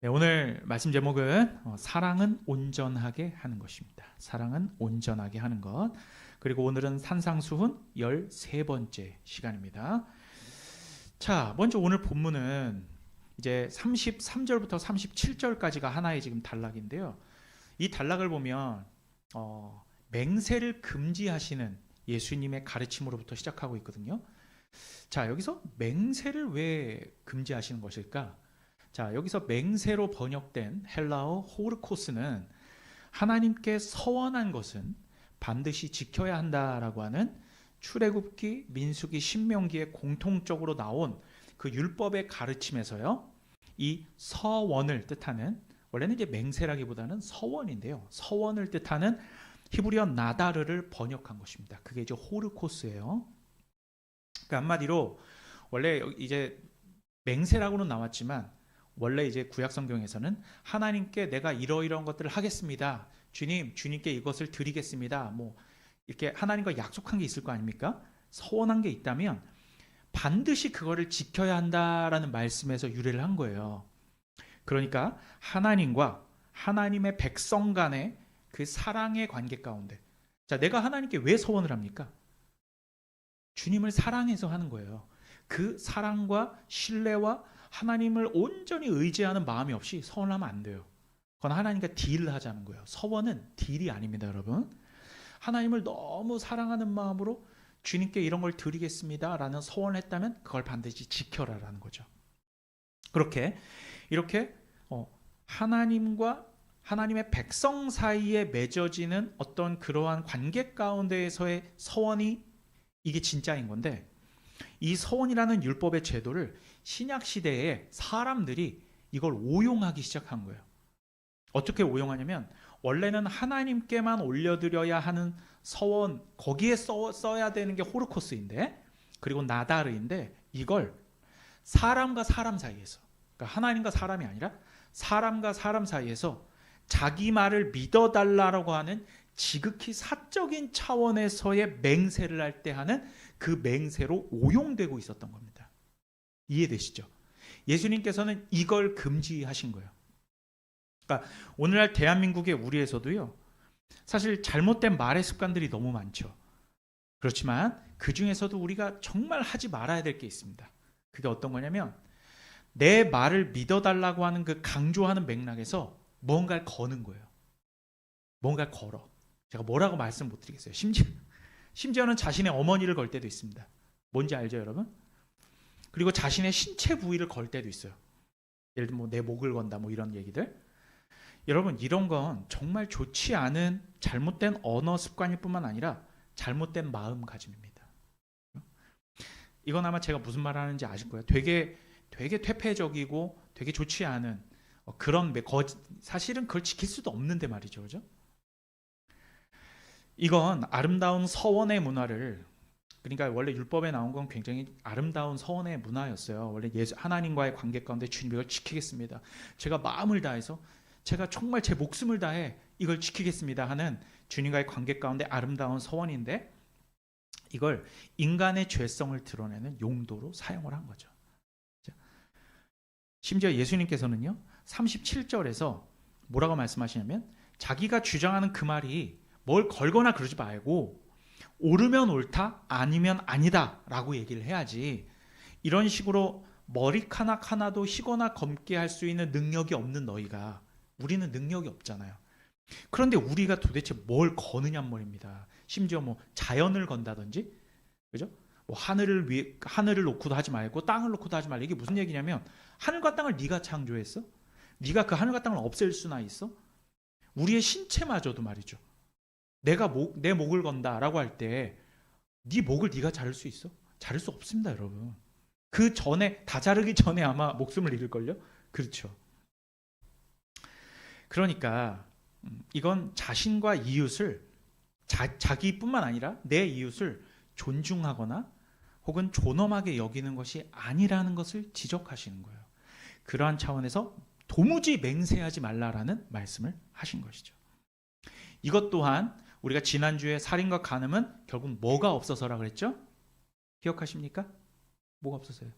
네, 오늘 말씀 제목은 사랑은 온전하게 하는 것입니다. 사랑은 온전하게 하는 것. 그리고 오늘은 산상수훈 13번째 시간입니다. 자, 먼저 오늘 본문은 이제 33절부터 37절까지가 하나의 지금 단락인데요. 이 단락을 보면 맹세를 금지하시는 예수님의 가르침으로부터 시작하고 있거든요. 자, 여기서 맹세를 왜 금지하시는 것일까? 자, 여기서 맹세로 번역된 헬라어 호르코스는 하나님께 서원한 것은 반드시 지켜야 한다라고 하는 출애굽기, 민수기, 신명기에 공통적으로 나온 그 율법의 가르침에서요. 이 서원을 뜻하는, 원래는 이제 맹세라기보다는 서원인데요. 서원을 뜻하는 히브리어 나다르를 번역한 것입니다. 그게 이제 호르코스예요. 그러니까 한마디로 원래 이제 맹세라고는 나왔지만 원래 이제 구약 성경에서는 하나님께 내가 이러이러한 것들을 하겠습니다. 주님께 이것을 드리겠습니다. 뭐 이렇게 하나님과 약속한 게 있을 거 아닙니까? 서원한 게 있다면 반드시 그거를 지켜야 한다라는 말씀에서 유래를 한 거예요. 그러니까 하나님과 하나님의 백성 간의 그 사랑의 관계 가운데, 자, 내가 하나님께 왜 서원을 합니까? 주님을 사랑해서 하는 거예요. 그 사랑과 신뢰와 하나님을 온전히 의지하는 마음이 없이 서원하면 안 돼요. 그건 하나님과 딜을 하자는 거예요. 서원은 딜이 아닙니다, 여러분. 하나님을 너무 사랑하는 마음으로 주님께 이런 걸 드리겠습니다 라는 서원을 했다면 그걸 반드시 지켜라라는 거죠. 이렇게 하나님과 하나님의 백성 사이에 맺어지는 어떤 그러한 관계 가운데에서의 서원이 이게 진짜인 건데, 이 서원이라는 율법의 제도를 신약 시대에 사람들이 이걸 오용하기 시작한 거예요. 어떻게 오용하냐면 원래는 하나님께만 올려드려야 하는 서원, 거기에 써야 되는 게 호르코스인데, 그리고 나다르인데, 이걸 사람과 사람 사이에서, 그러니까 하나님과 사람이 아니라 사람과 사람 사이에서 자기 말을 믿어달라고 하는 지극히 사적인 차원에서의 맹세를 할 때 하는 그 맹세로 오용되고 있었던 겁니다. 이해되시죠? 예수님께서는 이걸 금지하신 거예요. 그러니까 오늘날 대한민국의 우리에서도요, 사실 잘못된 말의 습관들이 너무 많죠. 그렇지만 그 중에서도 우리가 정말 하지 말아야 될 게 있습니다. 그게 어떤 거냐면 내 말을 믿어달라고 하는 그 강조하는 맥락에서 뭔가를 거는 거예요. 뭔가를 걸어. 제가 뭐라고 말씀 못 드리겠어요. 심지어는 자신의 어머니를 걸 때도 있습니다. 뭔지 알죠, 여러분? 그리고 자신의 신체 부위를 걸 때도 있어요. 예를 들면 뭐 내 목을 건다, 뭐 이런 얘기들. 여러분, 이런 건 정말 좋지 않은 잘못된 언어 습관일 뿐만 아니라 잘못된 마음가짐입니다. 이건 아마 제가 무슨 말 하는지 아실 거예요. 되게 퇴폐적이고 되게 좋지 않은 그런 사실은 그걸 지킬 수도 없는데 말이죠, 그죠? 이건 아름다운 서원의 문화를, 그러니까 원래 율법에 나온 건 굉장히 아름다운 서원의 문화였어요. 원래 하나님과의 관계 가운데 주님 이걸 지키겠습니다. 제가 마음을 다해서 제가 정말 제 목숨을 다해 이걸 지키겠습니다 하는 주님과의 관계 가운데 아름다운 서원인데, 이걸 인간의 죄성을 드러내는 용도로 사용을 한 거죠. 심지어 예수님께서는요 37절에서 뭐라고 말씀하시냐면 자기가 주장하는 그 말이 뭘 걸거나 그러지 말고 옳으면 옳다 아니면 아니다 라고 얘기를 해야지, 이런 식으로 머리카락 하나도 희거나 검게 할 수 있는 능력이 없는 너희가, 우리는 능력이 없잖아요. 그런데 우리가 도대체 뭘 거느냔 말입니다. 심지어 뭐 자연을 건다든지, 그죠? 뭐 하늘을 놓고도 하지 말고 땅을 놓고도 하지 말고, 이게 무슨 얘기냐면 하늘과 땅을 네가 창조했어? 네가 그 하늘과 땅을 없앨 수나 있어? 우리의 신체마저도 말이죠. 내 목을 건다라고 할 때 네 목을 네가 자를 수 있어? 자를 수 없습니다, 여러분. 그 전에, 다 자르기 전에 아마 목숨을 잃을걸요? 그렇죠. 그러니까 이건 자신과 이웃을, 자기뿐만 아니라 내 이웃을 존중하거나 혹은 존엄하게 여기는 것이 아니라는 것을 지적하시는 거예요. 그러한 차원에서 도무지 맹세하지 말라라는 말씀을 하신 것이죠. 이것 또한 우리가 지난주에 살인과 간음은 결국 뭐가 없어서라 그랬죠? 기억하십니까? 뭐가 없어서요?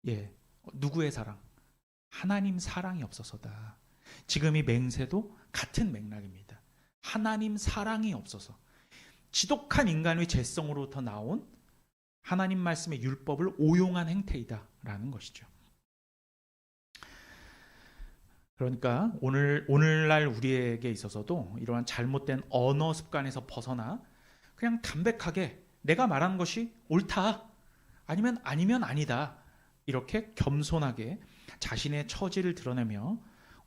예, 누구의 사랑? 하나님 사랑이 없어서다. 지금 이 맹세도 같은 맥락입니다. 하나님 사랑이 없어서 지독한 인간의 죄성으로부터 나온 하나님 말씀의 율법을 오용한 행태이다라는 것이죠. 그러니까 오늘날 우리에게 있어서도 이러한 잘못된 언어 습관에서 벗어나 그냥 담백하게 내가 말하는 것이 옳다 아니면 아니다 이렇게 겸손하게 자신의 처지를 드러내며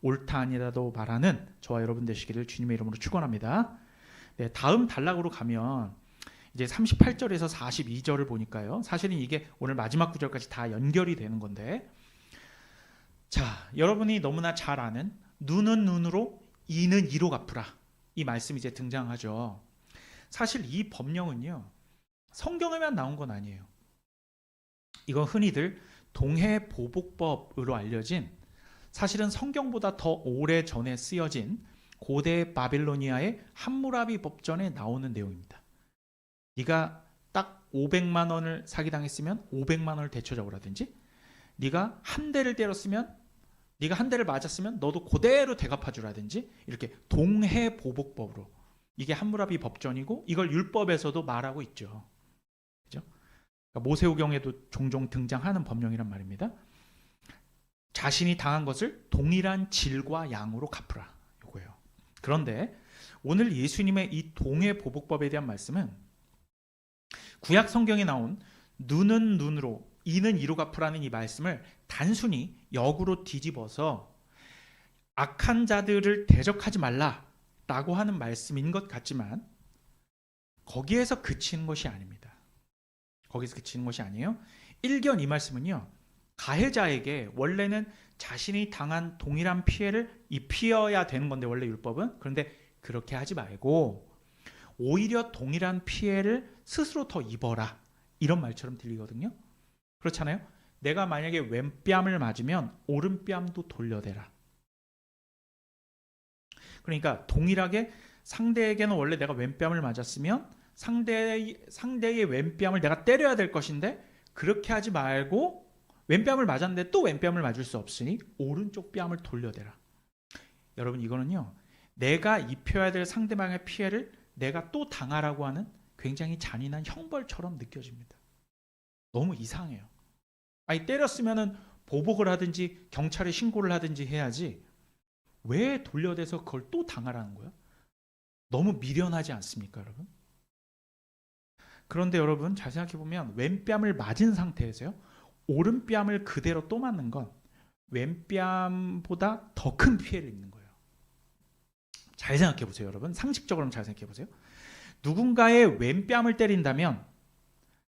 옳다 아니다도 말하는 저와 여러분 되시기를 주님의 이름으로 축원합니다. 네, 다음 단락으로 가면 이제 38절에서 42절을 보니까요. 사실은 이게 오늘 마지막 구절까지 다 연결이 되는 건데, 자, 여러분이 너무나 잘 아는 눈은 눈으로 이는 이로 갚으라 이 말씀이 이제 등장하죠. 사실 이 법령은요 성경에만 나온 건 아니에요. 이건 흔히들 동해보복법으로 알려진, 사실은 성경보다 더 오래 전에 쓰여진 고대 바빌로니아의 함무라비 법전에 나오는 내용입니다. 네가 딱 500만 원을 사기당했으면 500만 원을 되찾아오라든지, 네가 한 대를 때렸으면, 네가 한 대를 맞았으면 너도 그대로 대갚아주라든지, 이렇게 동해보복법으로, 이게 함무라비 법전이고 이걸 율법에서도 말하고 있죠. 그죠? 그러니까 모세오경에도 종종 등장하는 법령이란 말입니다. 자신이 당한 것을 동일한 질과 양으로 갚으라, 이거예요. 그런데 오늘 예수님의 이 동해보복법에 대한 말씀은 구약 성경에 나온 눈은 눈으로 이는 이로 갚으라는 이 말씀을 단순히 역으로 뒤집어서 악한 자들을 대적하지 말라라고 하는 말씀인 것 같지만 거기에서 그치는 것이 아닙니다. 거기서 그치는 것이 아니에요. 일견 이 말씀은요, 가해자에게 원래는 자신이 당한 동일한 피해를 입혀야 되는 건데, 원래 율법은. 그런데 그렇게 하지 말고 오히려 동일한 피해를 스스로 더 입어라, 이런 말처럼 들리거든요. 그렇잖아요. 내가 만약에 왼뺨을 맞으면 오른뺨도 돌려대라. 그러니까 동일하게 상대에게는 원래 내가 왼뺨을 맞았으면 상대의 왼뺨을 내가 때려야 될 것인데, 그렇게 하지 말고 왼뺨을 맞았는데 또 왼뺨을 맞을 수 없으니 오른쪽 뺨을 돌려대라. 여러분, 이거는요 내가 입혀야 될 상대방의 피해를 내가 또 당하라고 하는 굉장히 잔인한 형벌처럼 느껴집니다. 너무 이상해요. 아니, 때렸으면은 보복을 하든지 경찰에 신고를 하든지 해야지 왜 돌려대서 그걸 또 당하라는 거야? 너무 미련하지 않습니까, 여러분? 그런데 여러분 잘 생각해보면 왼뺨을 맞은 상태에서요 오른뺨을 그대로 또 맞는 건 왼뺨보다 더 큰 피해를 입는 거예요. 잘 생각해보세요, 여러분. 상식적으로 잘 생각해보세요. 누군가의 왼뺨을 때린다면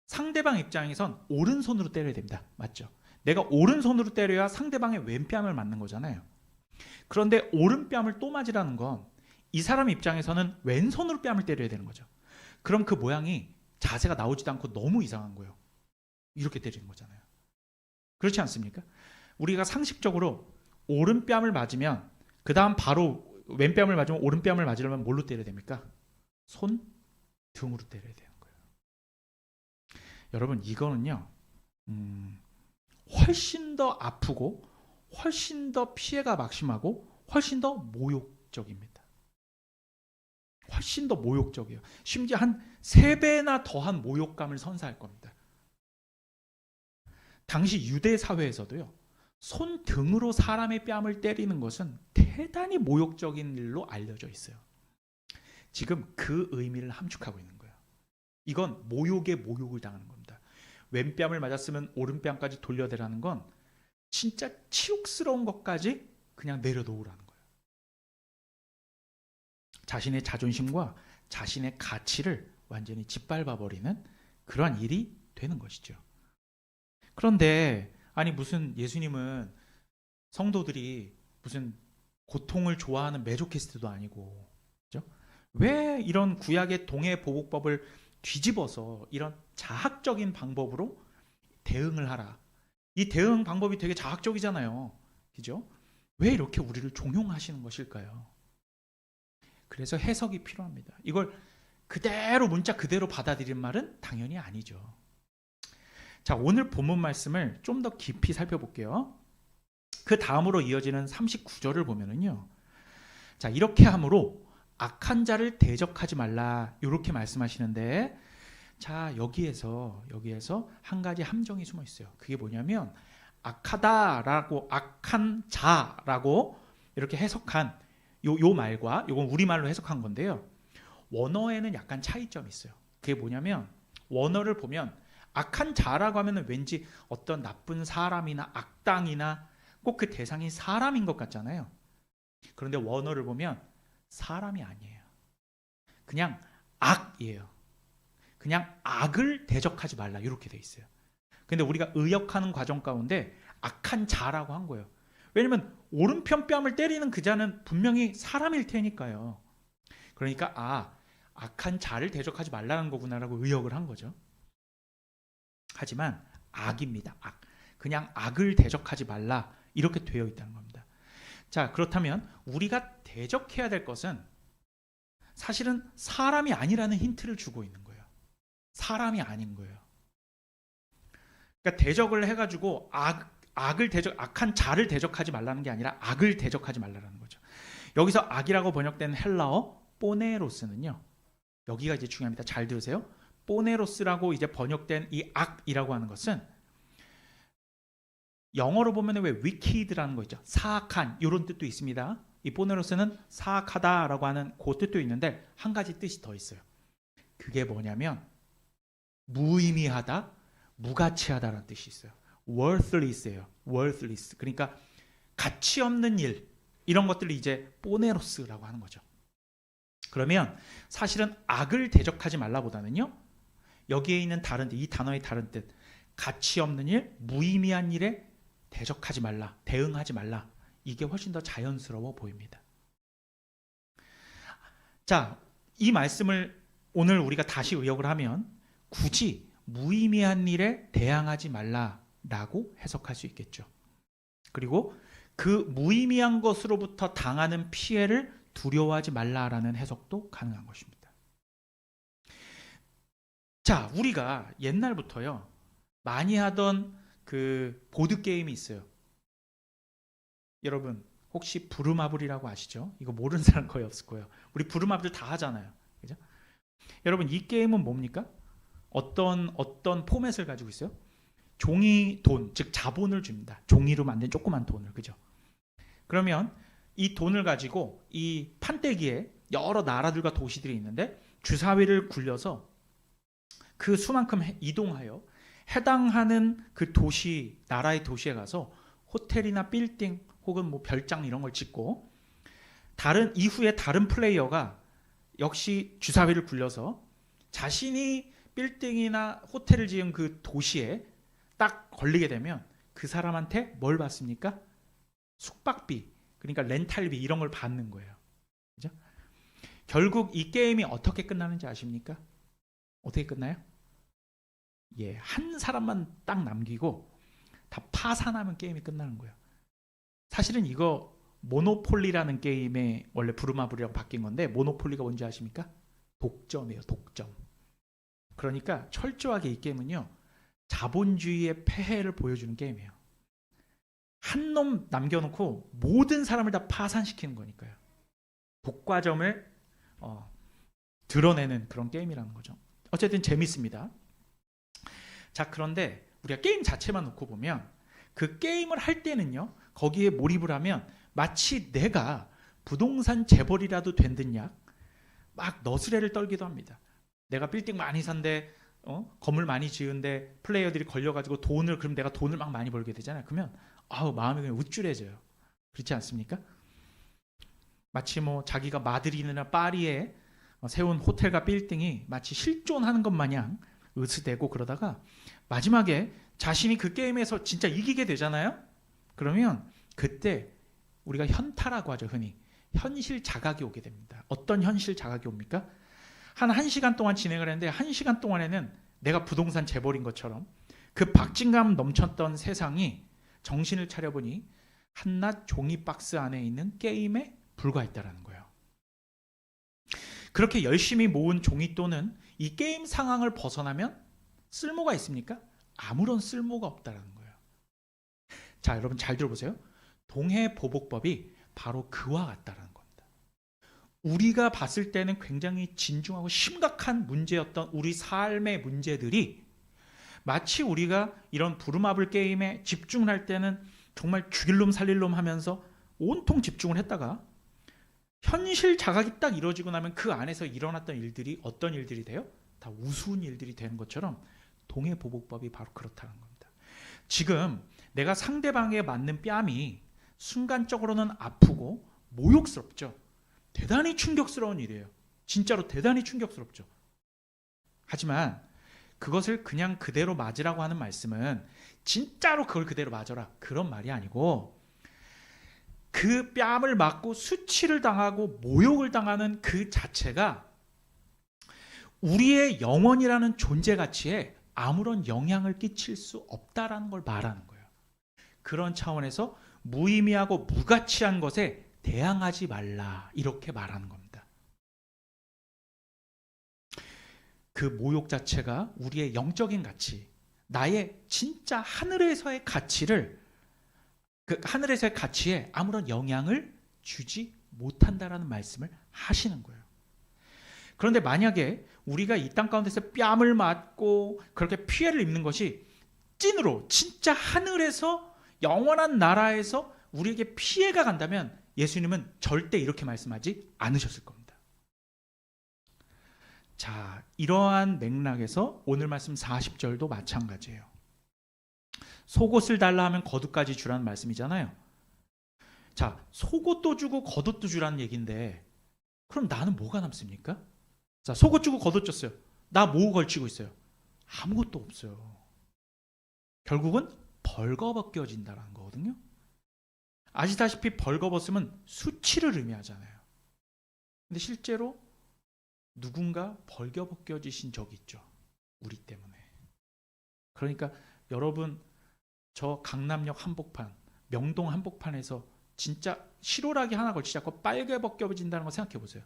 상대방 입장에선 오른손으로 때려야 됩니다. 맞죠? 내가 오른손으로 때려야 상대방의 왼뺨을 맞는 거잖아요. 그런데 오른뺨을 또 맞으라는 건 이 사람 입장에서는 왼손으로 뺨을 때려야 되는 거죠. 그럼 그 모양이, 자세가 나오지도 않고 너무 이상한 거예요. 이렇게 때리는 거잖아요. 그렇지 않습니까? 우리가 상식적으로 오른뺨을 맞으면 그 다음 바로 왼뺨을 맞으면 오른뺨을 맞으려면 뭘로 때려야 됩니까? 손 등으로 때려야 되는 거예요. 여러분, 이거는요 훨씬 더 아프고 훨씬 더 피해가 막심하고 훨씬 더 모욕적입니다. 훨씬 더 모욕적이에요. 심지어 한 3배나 더한 모욕감을 선사할 겁니다. 당시 유대 사회에서도요 손등으로 사람의 뺨을 때리는 것은 대단히 모욕적인 일로 알려져 있어요. 지금 그 의미를 함축하고 있는 거예요. 이건 모욕에 모욕을 당하는 겁니다. 왼뺨을 맞았으면 오른뺨까지 돌려대라는 건 진짜 치욕스러운 것까지 그냥 내려놓으라는 거예요. 자신의 자존심과 자신의 가치를 완전히 짓밟아버리는 그러한 일이 되는 것이죠. 그런데 아니, 무슨 예수님은 성도들이 무슨 고통을 좋아하는 매조키스트도 아니고, 그죠? 왜 이런 구약의 동해보복법을 뒤집어서 이런 자학적인 방법으로 대응을 하라. 이 대응 방법이 되게 자학적이잖아요. 그죠? 왜 이렇게 우리를 종용하시는 것일까요? 그래서 해석이 필요합니다. 이걸 그대로 문자 그대로 받아들인 말은 당연히 아니죠. 자, 오늘 본문 말씀을 좀 더 깊이 살펴볼게요. 그 다음으로 이어지는 39절을 보면은요. 자, 이렇게 함으로 악한 자를 대적하지 말라. 이렇게 말씀하시는데, 자, 여기에서 한 가지 함정이 숨어 있어요. 그게 뭐냐면 악하다라고, 악한 자라고 이렇게 해석한 요 말과, 요건 우리말로 해석한 건데요. 원어에는 약간 차이점이 있어요. 그게 뭐냐면 원어를 보면 악한 자라고 하면 왠지 어떤 나쁜 사람이나 악당이나 꼭 그 대상이 사람인 것 같잖아요. 그런데 원어를 보면 사람이 아니에요. 그냥 악이에요. 그냥 악을 대적하지 말라 이렇게 돼 있어요. 근데 우리가 의역하는 과정 가운데 악한 자라고 한 거예요. 왜냐면 오른편 뺨을 때리는 그 자는 분명히 사람일 테니까요. 그러니까 악한 자를 대적하지 말라는 거구나라고 의역을 한 거죠. 하지만 악입니다. 악. 그냥 악을 대적하지 말라 이렇게 되어 있다는 겁니다. 자, 그렇다면 우리가 대적해야 될 것은 사실은 사람이 아니라는 힌트를 주고 있는 거예요. 사람이 아닌 거예요. 그러니까 대적을 해가지고 악한 자를 대적하지 말라는 게 아니라 악을 대적하지 말라는 거죠. 여기서 악이라고 번역된 헬라어 포네로스는요. 여기가 이제 중요합니다. 잘 들으세요. 포네로스라고 이제 번역된 이 악이라고 하는 것은 영어로 보면 왜 wicked라는 거 있죠. 사악한 이런 뜻도 있습니다. 이 포네로스는 사악하다라고 하는 그 뜻도 있는데 한 가지 뜻이 더 있어요. 그게 뭐냐면 무의미하다, 무가치하다라는 뜻이 있어요. worthless예요. worthless. 그러니까 가치 없는 일 이런 것들을 이제 포네로스라고 하는 거죠. 그러면 사실은 악을 대적하지 말라보다는요. 여기에 있는 다른 뜻, 이 단어의 다른 뜻, 가치 없는 일, 무의미한 일에 대적하지 말라, 대응하지 말라. 이게 훨씬 더 자연스러워 보입니다. 자, 이 말씀을 오늘 우리가 다시 의역을 하면 굳이 무의미한 일에 대항하지 말라라고 해석할 수 있겠죠. 그리고 그 무의미한 것으로부터 당하는 피해를 두려워하지 말라라는 해석도 가능한 것입니다. 자, 우리가 옛날부터요 많이 하던 그 보드게임이 있어요. 여러분 혹시 부루마블이라고 아시죠? 이거 모르는 사람 거의 없을 거예요. 우리 부루마블 다 하잖아요. 그죠? 여러분 이 게임은 뭡니까? 어떤 포맷을 가지고 있어요? 종이 돈, 즉 자본을 줍니다. 종이로 만든 조그만 돈을. 그죠? 그러면 이 돈을 가지고 이 판때기에 여러 나라들과 도시들이 있는데 주사위를 굴려서 그 수만큼 이동하여 해당하는 그 도시, 나라의 도시에 가서 호텔이나 빌딩 혹은 뭐 별장 이런 걸 짓고 이후에 다른 플레이어가 역시 주사위를 굴려서 자신이 빌딩이나 호텔을 지은 그 도시에 딱 걸리게 되면 그 사람한테 뭘 받습니까? 숙박비, 그러니까 렌탈비 이런 걸 받는 거예요. 그죠? 결국 이 게임이 어떻게 끝나는지 아십니까? 어떻게 끝나요? 예, 한 사람만 딱 남기고 다 파산하면 게임이 끝나는 거예요. 사실은 이거 모노폴리라는 게임의 원래 부루마블이라고 바뀐 건데 모노폴리가 뭔지 아십니까? 독점이에요. 독점. 그러니까 철저하게 이 게임은요 자본주의의 폐해를 보여주는 게임이에요. 한 놈 남겨놓고 모든 사람을 다 파산시키는 거니까요. 독과점을 드러내는 그런 게임이라는 거죠. 어쨌든 재밌습니다. 자, 그런데 우리가 게임 자체만 놓고 보면 그 게임을 할 때는요 거기에 몰입을 하면 마치 내가 부동산 재벌이라도 된 듯냐 막 너스레를 떨기도 합니다. 내가 빌딩 많이 산데 건물 많이 지은데 플레이어들이 걸려가지고 그럼 내가 돈을 막 많이 벌게 되잖아요. 그러면 마음이 그냥 우쭐해져요. 그렇지 않습니까? 마치 뭐 자기가 마드리드나 파리에 세운 호텔과 빌딩이 마치 실존하는 것 마냥 으스대고 그러다가 마지막에 자신이 그 게임에서 진짜 이기게 되잖아요. 그러면 그때 우리가 현타라고 하죠. 흔히 현실 자각이 오게 됩니다. 어떤 현실 자각이 옵니까? 한 1시간 동안 진행을 했는데 1시간 동안에는 내가 부동산 재벌인 것처럼 그 박진감 넘쳤던 세상이 정신을 차려보니 한낱 종이 박스 안에 있는 게임에 불과했다라는 거예요. 그렇게 열심히 모은 종이돈은 이 게임 상황을 벗어나면 쓸모가 있습니까? 아무런 쓸모가 없다라는 거예요. 자, 여러분 잘 들어보세요. 동해보복법이 바로 그와 같다라는 겁니다. 우리가 봤을 때는 굉장히 진중하고 심각한 문제였던 우리 삶의 문제들이 마치 우리가 이런 부루마블 게임에 집중을 할 때는 정말 죽일 놈 살릴 놈 하면서 온통 집중을 했다가 현실 자각이 딱 이루어지고 나면 그 안에서 일어났던 일들이 어떤 일들이 돼요? 다 우스운 일들이 되는 것처럼 동해보복법이 바로 그렇다는 겁니다. 지금 내가 상대방에 맞는 뺨이 순간적으로는 아프고 모욕스럽죠. 대단히 충격스러운 일이에요. 진짜로 대단히 충격스럽죠. 하지만 그것을 그냥 그대로 맞으라고 하는 말씀은 진짜로 그걸 그대로 맞아라 그런 말이 아니고, 그 뺨을 맞고 수치를 당하고 모욕을 당하는 그 자체가 우리의 영혼이라는 존재 가치에 아무런 영향을 끼칠 수 없다라는 걸 말하는 거예요. 그런 차원에서 무의미하고 무가치한 것에 대항하지 말라 이렇게 말하는 겁니다. 그 모욕 자체가 우리의 영적인 가치, 나의 진짜 하늘에서의 가치를, 그 하늘에서의 가치에 아무런 영향을 주지 못한다라는 말씀을 하시는 거예요. 그런데 만약에 우리가 이 땅 가운데서 뺨을 맞고 그렇게 피해를 입는 것이 찐으로 진짜 하늘에서 영원한 나라에서 우리에게 피해가 간다면 예수님은 절대 이렇게 말씀하지 않으셨을 겁니다. 자, 이러한 맥락에서 오늘 말씀 40절도 마찬가지예요. 속옷을 달라 하면 겉옷까지 주라는 말씀이잖아요. 자, 속옷도 주고 겉옷도 주라는 얘기인데 그럼 나는 뭐가 남습니까? 자, 속옷 주고 겉옷 줬어요. 나 뭐 걸치고 있어요? 아무것도 없어요. 결국은 벌거벗겨진다는 거거든요. 아시다시피 벌거벗으면 수치를 의미하잖아요. 근데 실제로 누군가 벌거벗겨지신 적이 있죠. 우리 때문에. 그러니까 여러분, 저 강남역 한복판, 명동 한복판에서 진짜 실오라기 하나 걸치지 않고 빨개 벗겨진다는 거 생각해 보세요.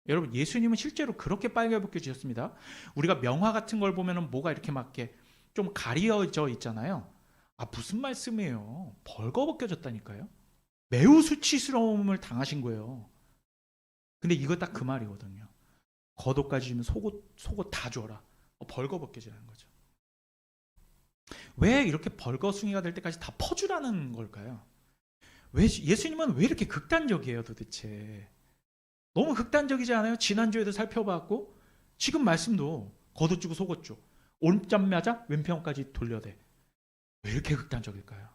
여러분, 예수님은 실제로 그렇게 빨개 벗겨지셨습니다. 우리가 명화 같은 걸 보면은 뭐가 이렇게 막 좀 가려져 있잖아요. 아, 무슨 말씀이에요? 벌거벗겨졌다니까요. 매우 수치스러움을 당하신 거예요. 근데 이거 딱 그 말이거든요. 겉옷까지 주면 속옷 다 줘라. 벌거벗겨지라는 거죠. 왜 이렇게 벌거숭이가 될 때까지 다 퍼주라는 걸까요? 왜 예수님은 왜 이렇게 극단적이에요 도대체? 너무 극단적이지 않아요? 지난주에도 살펴봤고 지금 말씀도 겉옷 주고 속옷 줘. 오른편 맞아 왼편까지 돌려대. 왜 이렇게 극단적일까요?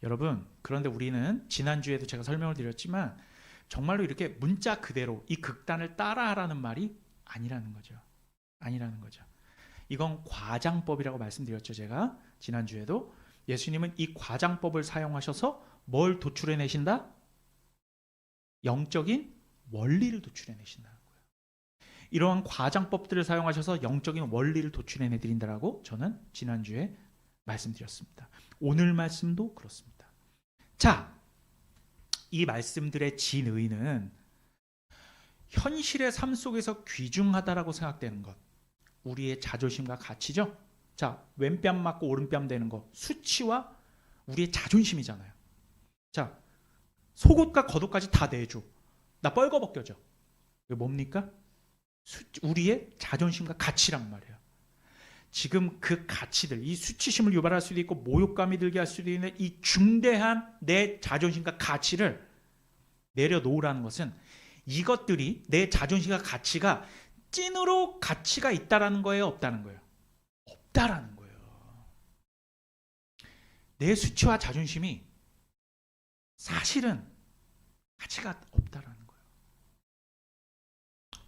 여러분, 그런데 우리는 지난주에도 제가 설명을 드렸지만 정말로 이렇게 문자 그대로 이 극단을 따라하라는 말이 아니라는 거죠. 아니라는 거죠. 이건 과장법이라고 말씀드렸죠. 제가 지난주에도 예수님은 이 과장법을 사용하셔서 뭘 도출해내신다? 영적인 원리를 도출해내신다는 거예요. 이러한 과장법들을 사용하셔서 영적인 원리를 도출해내드린다라고 저는 지난주에 말씀드렸습니다. 오늘 말씀도 그렇습니다. 자, 이 말씀들의 진의는 현실의 삶 속에서 귀중하다라고 생각되는 것, 우리의 자존심과 가치죠. 자, 왼뺨 맞고 오른뺨 되는 거, 수치와 우리의 자존심이잖아요. 자, 속옷과 겉옷까지 다 내줘. 나 뻘거벗겨져. 이게 뭡니까? 우리의 자존심과 가치란 말이에요. 지금 그 가치들, 이 수치심을 유발할 수도 있고 모욕감이 들게 할 수도 있는 이 중대한 내 자존심과 가치를 내려놓으라는 것은 이것들이 내 자존심과 가치가 찐으로 가치가 있다라는 거예요, 없다는 거예요? 없다라는 거예요. 내 수치와 자존심이 사실은 가치가 없다라는 거예요.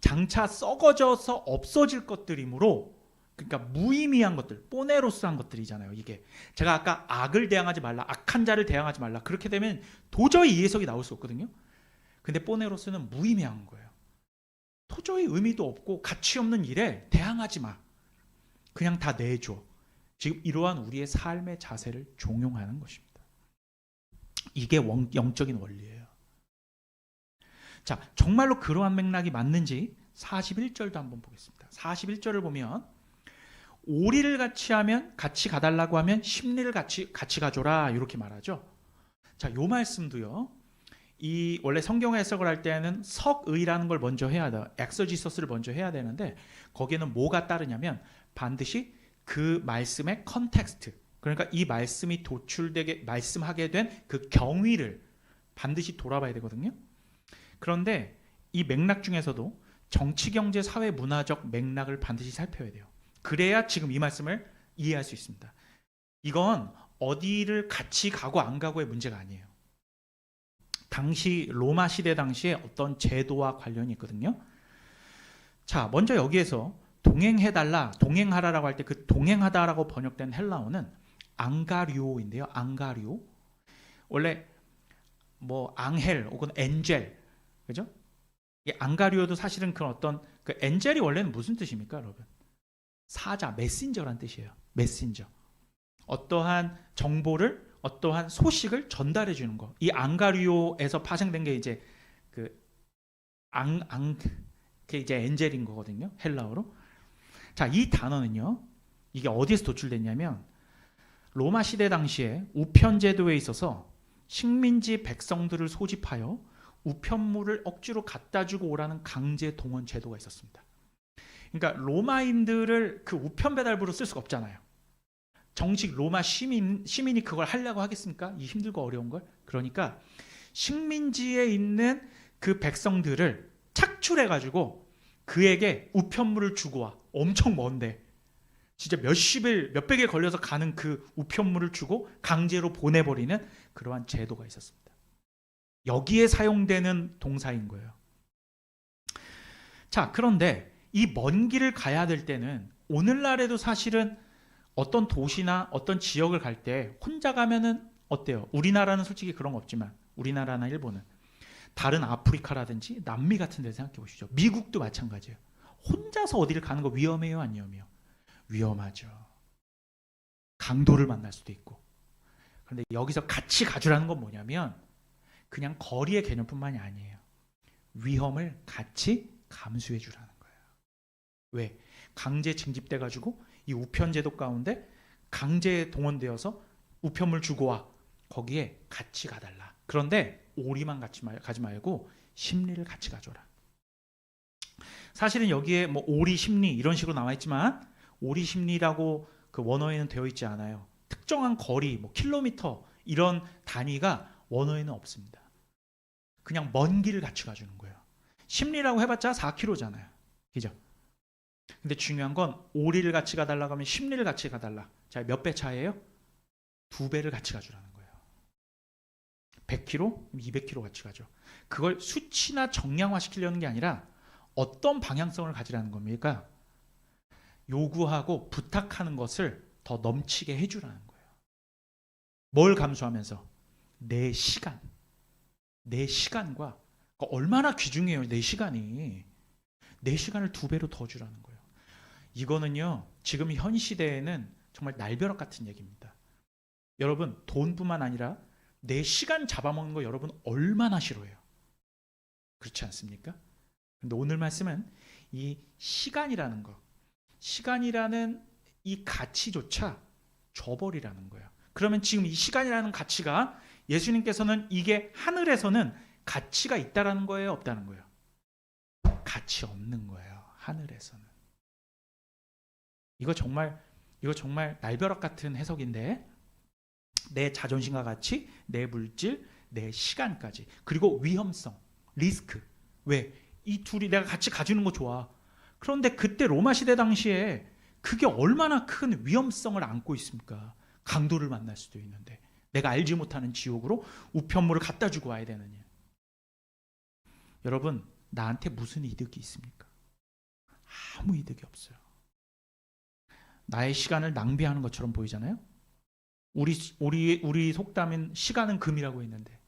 장차 썩어져서 없어질 것들이므로, 그러니까 무의미한 것들, 포네로스한 것들이잖아요. 이게 제가 아까 악을 대항하지 말라, 악한 자를 대항하지 말라, 그렇게 되면 도저히 이 해석이 나올 수 없거든요. 근데 포네로스는 무의미한 거예요. 도저히 의미도 없고 가치 없는 일에 대항하지 마. 그냥 다 내줘. 지금 이러한 우리의 삶의 자세를 종용하는 것입니다. 이게 영적인 원리예요. 자, 정말로 그러한 맥락이 맞는지 41절도 한번 보겠습니다. 41절을 보면 오리를 같이 가달라고 하면 심리를 같이 가줘라 이렇게 말하죠. 자, 요 말씀도요. 이 원래 성경 해석을 할 때는 석의라는 걸 먼저 해야 돼. 엑서지서스를 먼저 해야 되는데 거기에는 뭐가 따르냐면 반드시 그 말씀의 컨텍스트, 그러니까 이 말씀이 도출되게 말씀하게 된 그 경위를 반드시 돌아봐야 되거든요. 그런데 이 맥락 중에서도 정치, 경제, 사회, 문화적 맥락을 반드시 살펴야 돼요. 그래야 지금 이 말씀을 이해할 수 있습니다. 이건 어디를 같이 가고 안 가고의 문제가 아니에요. 당시 로마 시대 당시에 어떤 제도와 관련이 있거든요. 자, 먼저 여기에서 동행해달라, 동행하라라고 할 때 그 동행하다라고 번역된 헬라어는 앙가리오인데요. 앙가리오. 원래 뭐 앙헬 혹은 엔젤, 그죠? 이 앙가리오도 사실은 그런 어떤 그 엔젤이 원래는 무슨 뜻입니까, 여러분? 사자, 메신저란 뜻이에요. 메신저. 어떠한 정보를, 어떠한 소식을 전달해 주는 거. 이 앙가리오에서 파생된 게 이제 그 그게 이제 엔젤인 거거든요. 헬라어로. 자, 이 단어는요. 이게 어디에서 도출됐냐면 로마 시대 당시에 우편 제도에 있어서 식민지 백성들을 소집하여 우편물을 억지로 갖다 주고 오라는 강제 동원 제도가 있었습니다. 그러니까 로마인들을 그 우편 배달부로 쓸 수가 없잖아요. 정식 로마 시민이 그걸 하려고 하겠습니까? 이 힘들고 어려운 걸. 그러니까 식민지에 있는 그 백성들을 착출해가지고 그에게 우편물을 주고 와. 엄청 먼데. 진짜 몇십일, 몇백일 걸려서 가는 그 우편물을 주고 강제로 보내버리는 그러한 제도가 있었습니다. 여기에 사용되는 동사인 거예요. 자, 그런데 이 먼 길을 가야 될 때는 오늘날에도 사실은 어떤 도시나 어떤 지역을 갈 때 혼자 가면은 어때요? 우리나라는 솔직히 그런 거 없지만 우리나라나 일본은 다른 아프리카라든지 남미 같은 데 생각해 보시죠. 미국도 마찬가지예요. 혼자서 어디를 가는 거 위험해요? 안 위험해요? 위험하죠. 강도를 만날 수도 있고. 그런데 여기서 같이 가주라는 건 뭐냐면 그냥 거리의 개념뿐만이 아니에요. 위험을 같이 감수해 주라는 거예요. 왜? 강제 징집돼 가지고 이 우편 제도 가운데 강제 동원되어서 우편물 주고 와. 거기에 같이 가달라. 그런데 오리만 가지 말고 심리를 같이 가줘라. 사실은 여기에 뭐 오리 심리 이런 식으로 나와 있지만 오리 심리라고 그 원어에는 되어 있지 않아요. 특정한 거리, 뭐 킬로미터 이런 단위가 원어에는 없습니다. 그냥 먼 길을 같이 가주는 거예요. 심리라고 해봤자 4km잖아요. 그죠? 근데 중요한 건 오리를 같이 가달라고 하면 심리를 같이 가달라. 자, 몇 배 차이예요? 2배를 같이 가주라는 거예요. 100km? 200km 같이 가죠. 그걸 수치나 정량화 시키려는 게 아니라 어떤 방향성을 가지라는 겁니까? 요구하고 부탁하는 것을 더 넘치게 해주라는 거예요. 뭘 감수하면서? 내 시간. 내 시간과 얼마나 귀중해요. 내 시간이. 내 시간을 2배로 더 주라는 거예요. 이거는요. 지금 현 시대에는 정말 날벼락 같은 얘기입니다. 여러분 돈뿐만 아니라 내 시간 잡아먹는 거 여러분 얼마나 싫어해요. 그렇지 않습니까? 근데 오늘 말씀은 이 시간이라는 거, 시간이라는 이 가치조차 줘버리라는 거예요. 그러면 지금 이 시간이라는 가치가 예수님께서는 이게 하늘에서는 가치가 있다라는 거예요, 없다는 거예요? 가치 없는 거예요. 하늘에서는. 이거 정말 날벼락 같은 해석인데 내 자존심과 가치, 내 물질, 내 시간까지 그리고 위험성, 리스크. 왜? 이 둘이 내가 같이 가주는 거 좋아. 그런데 그때 로마 시대 당시에 그게 얼마나 큰 위험성을 안고 있습니까? 강도를 만날 수도 있는데 내가 알지 못하는 지옥으로 우편물을 갖다 주고 와야 되느냐. 여러분 나한테 무슨 이득이 있습니까? 아무 이득이 없어요. 나의 시간을 낭비하는 것처럼 보이잖아요. 우리 속담인 시간은 금이라고 했는데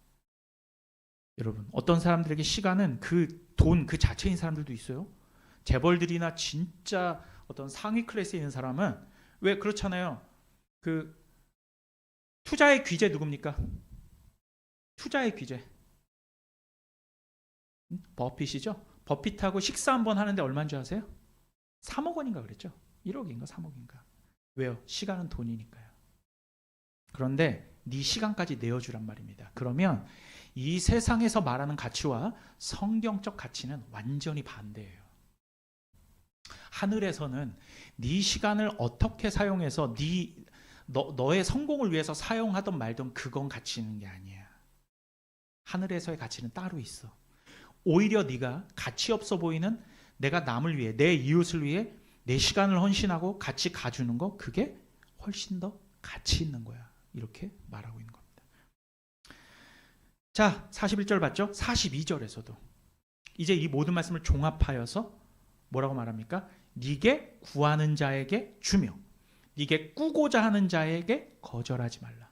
여러분 어떤 사람들에게 시간은 그 돈 그 자체인 사람들도 있어요. 재벌들이나 진짜 어떤 상위 클래스에 있는 사람은 왜 그렇잖아요. 그 투자의 귀재 누굽니까? 투자의 귀재 버핏이죠. 버핏하고 식사 한번 하는데 얼마인 줄 아세요? 3억 원인가 그랬죠. 1억인가 3억인가. 왜요? 시간은 돈이니까요. 그런데 네 시간까지 내어주란 말입니다. 그러면 이 세상에서 말하는 가치와 성경적 가치는 완전히 반대예요. 하늘에서는 네 시간을 어떻게 사용해서 너의 성공을 위해서 사용하던 말던 그건 가치 있는 게 아니야. 하늘에서의 가치는 따로 있어. 오히려 네가 가치 없어 보이는 내가 남을 위해, 내 이웃을 위해 내 시간을 헌신하고 같이 가주는 거, 그게 훨씬 더 가치 있는 거야. 이렇게 말하고 있는 겁니다. 자, 41절 봤죠? 42절에서도 이제 이 모든 말씀을 종합하여서 뭐라고 말합니까? 네게 구하는 자에게 주며 네게 꾸고자 하는 자에게 거절하지 말라.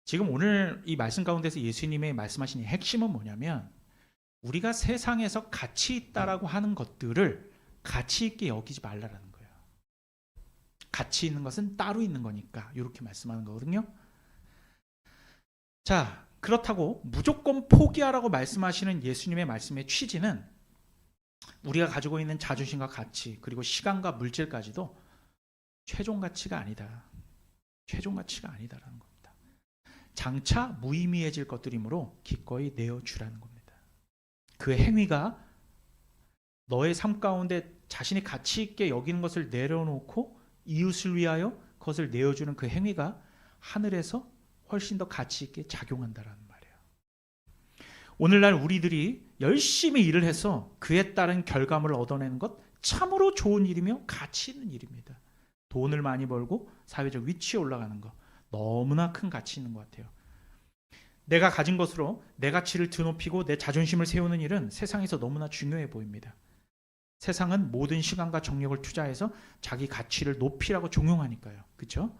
지금 오늘 이 말씀 가운데서 예수님의 말씀하신 핵심은 뭐냐면, 우리가 세상에서 가치 있다라고 하는 것들을 가치 있게 여기지 말라라는 거예요. 가치 있는 것은 따로 있는 거니까 이렇게 말씀하는 거거든요. 자, 그렇다고 무조건 포기하라고 말씀하시는 예수님의 말씀의 취지는 우리가 가지고 있는 자존심과 가치, 그리고 시간과 물질까지도 최종 가치가 아니다. 최종 가치가 아니다라는 겁니다. 장차 무의미해질 것들이므로 기꺼이 내어주라는 겁니다. 그 행위가 너의 삶 가운데 자신이 가치 있게 여기는 것을 내려놓고 이웃을 위하여 그것을 내어주는 그 행위가 하늘에서 훨씬 더 가치 있게 작용한다라는 말이에요. 오늘날 우리들이 열심히 일을 해서 그에 따른 결과물을 얻어내는 것, 참으로 좋은 일이며 가치 있는 일입니다. 돈을 많이 벌고 사회적 위치에 올라가는 것, 너무나 큰 가치 있는 것 같아요. 내가 가진 것으로 내 가치를 드높이고 내 자존심을 세우는 일은 세상에서 너무나 중요해 보입니다. 세상은 모든 시간과 정력을 투자해서 자기 가치를 높이라고 종용하니까요. 그렇죠?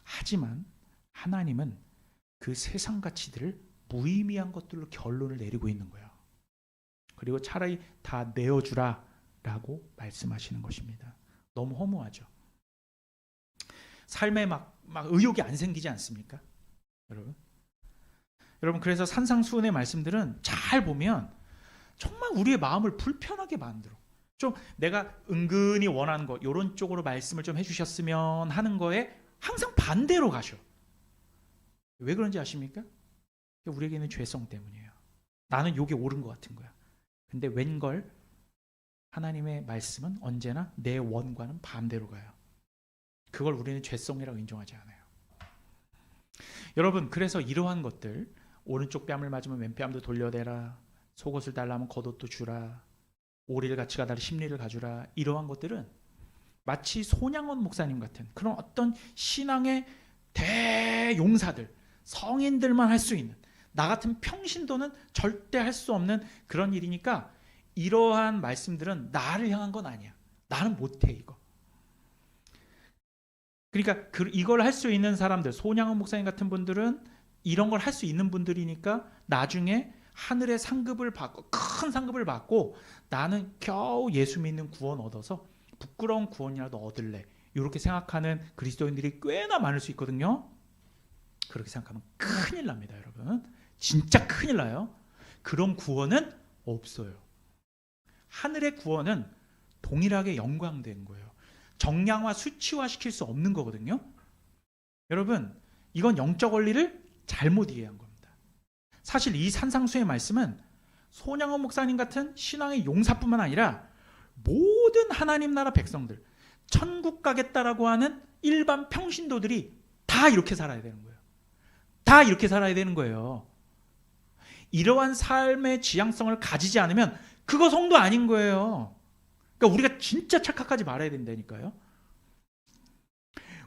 하지만 하나님은 그 세상 가치들을 무의미한 것들로 결론을 내리고 있는 거예요. 그리고 차라리 다 내어주라 라고 말씀하시는 것입니다. 너무 허무하죠. 삶에 막 의욕이 안 생기지 않습니까? 여러분 그래서 산상수훈의 말씀들은 잘 보면 정말 우리의 마음을 불편하게 만들어. 좀 내가 은근히 원하는 거 이런 쪽으로 말씀을 좀 해주셨으면 하는 거에 항상 반대로 가셔. 왜 그런지 아십니까? 우리에게는 죄성 때문이에요. 나는 이게 옳은 것 같은 거야. 근데 웬걸 하나님의 말씀은 언제나 내 원과는 반대로 가요. 그걸 우리는 죄성이라고 인정하지 않아요. 여러분 그래서 이러한 것들, 오른쪽 뺨을 맞으면 왼뺨도 돌려대라, 속옷을 달라면 겉옷도 주라, 오리를 같이 가다를 십리를 가주라, 이러한 것들은 마치 손양원 목사님 같은 그런 어떤 신앙의 대용사들, 성인들만 할 수 있는, 나 같은 평신도는 절대 할 수 없는 그런 일이니까 이러한 말씀들은 나를 향한 건 아니야. 나는 못해 이거. 그러니까 이걸 할 수 있는 사람들, 손양원 목사님 같은 분들은 이런 걸 할 수 있는 분들이니까 나중에 하늘의 상급을 받고, 큰 상급을 받고, 나는 겨우 예수 믿는 구원 얻어서 부끄러운 구원이라도 얻을래, 이렇게 생각하는 그리스도인들이 꽤나 많을 수 있거든요. 그렇게 생각하면 큰일 납니다, 여러분. 진짜 큰일 나요. 그런 구원은 없어요. 하늘의 구원은 동일하게 영광된 거예요. 정량화, 수치화 시킬 수 없는 거거든요. 여러분, 이건 영적 원리를 잘못 이해한 겁니다. 사실 이 산상수의 말씀은 손양원 목사님 같은 신앙의 용사뿐만 아니라 모든 하나님 나라 백성들, 천국 가겠다라고 하는 일반 평신도들이 다 이렇게 살아야 되는 거예요. 다 이렇게 살아야 되는 거예요. 이러한 삶의 지향성을 가지지 않으면 그거 성도 아닌 거예요. 그러니까 우리가 진짜 착각하지 말아야 된다니까요.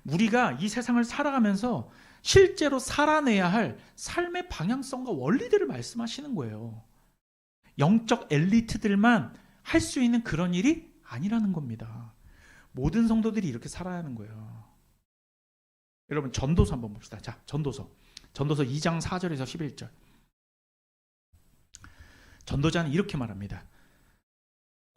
우리가 이 세상을 살아가면서 실제로 살아내야 할 삶의 방향성과 원리들을 말씀하시는 거예요. 영적 엘리트들만 할 수 있는 그런 일이 아니라는 겁니다. 모든 성도들이 이렇게 살아야 하는 거예요. 여러분 전도서 한번 봅시다. 자, 전도서 2장 4절에서 11절. 전도자는 이렇게 말합니다.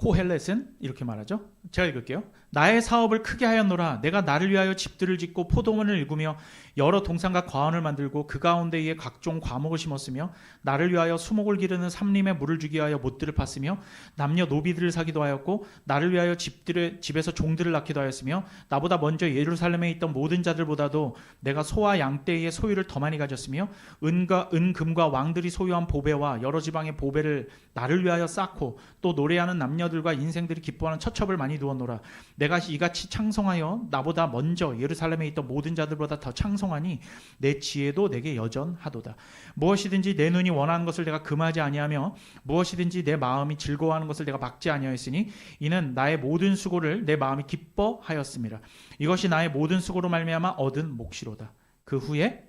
코헬렛은 이렇게 말하죠. 제가 읽을게요. 나의 사업을 크게 하였노라. 내가 나를 위하여 집들을 짓고 포도원을 일구며 여러 동산과 과원을 만들고 그 가운데에 각종 과목을 심었으며 나를 위하여 수목을 기르는 삼림에 물을 주기 위하여 못들을 팠으며 남녀 노비들을 사기도 하였고 나를 위하여 집에서 종들을 낳기도 하였으며 나보다 먼저 예루살렘에 있던 모든 자들보다도 내가 소와 양떼의 소유를 더 많이 가졌으며 은금과 왕들이 소유한 보배와 여러 지방의 보배를 나를 위하여 쌓고 또 노래하는 남녀들과 인생들이 기뻐하는 처첩을 많이 두었노라. 내가 이같이 창성하여 나보다 먼저 예루살렘에 있던 모든 자들보다 더 창성하니 내 지혜도 내게 여전하도다. 무엇이든지 내 눈이 원하는 것을 내가 금하지 아니하며 무엇이든지 내 마음이 즐거워하는 것을 내가 막지 아니하였으니 이는 나의 모든 수고를 내 마음이 기뻐하였음이라. 이것이 나의 모든 수고로 말미암아 얻은 몫이로다. 그 후에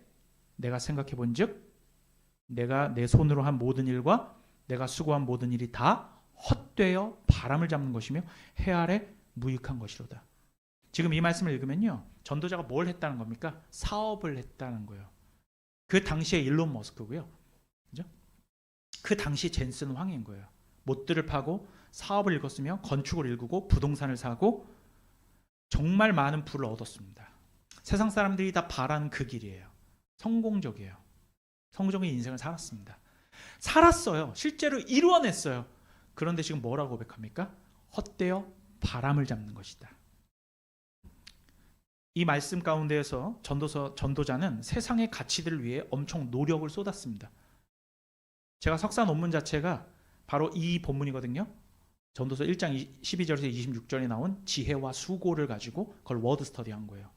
내가 생각해 본즉 내가 내 손으로 한 모든 일과 내가 수고한 모든 일이 다 헛되어 바람을 잡는 것이며 해 아래 무익한 것이로다. 지금 이 말씀을 읽으면요, 전도자가 뭘 했다는 겁니까? 사업을 했다는 거예요. 그 당시에 일론 머스크고요, 그죠? 그 당시 젠슨 황인 거예요. 못들을 파고 사업을 읽었으며 건축을 일구고 부동산을 사고 정말 많은 부를 얻었습니다. 세상 사람들이 다 바라는 그 길이에요. 성공적이에요. 성공적인 인생을 살았습니다. 살았어요. 실제로 이루어냈어요. 그런데 지금 뭐라고 고백합니까? 헛되어 바람을 잡는 것이다. 이 말씀 가운데에서 전도자는 세상의 가치들을 위해 엄청 노력을 쏟았습니다. 제가 석사 논문 자체가 바로 이 본문이거든요. 전도서 1장 12절에서 26절에 나온 지혜와 수고를 가지고 그걸 워드 스터디한 거예요.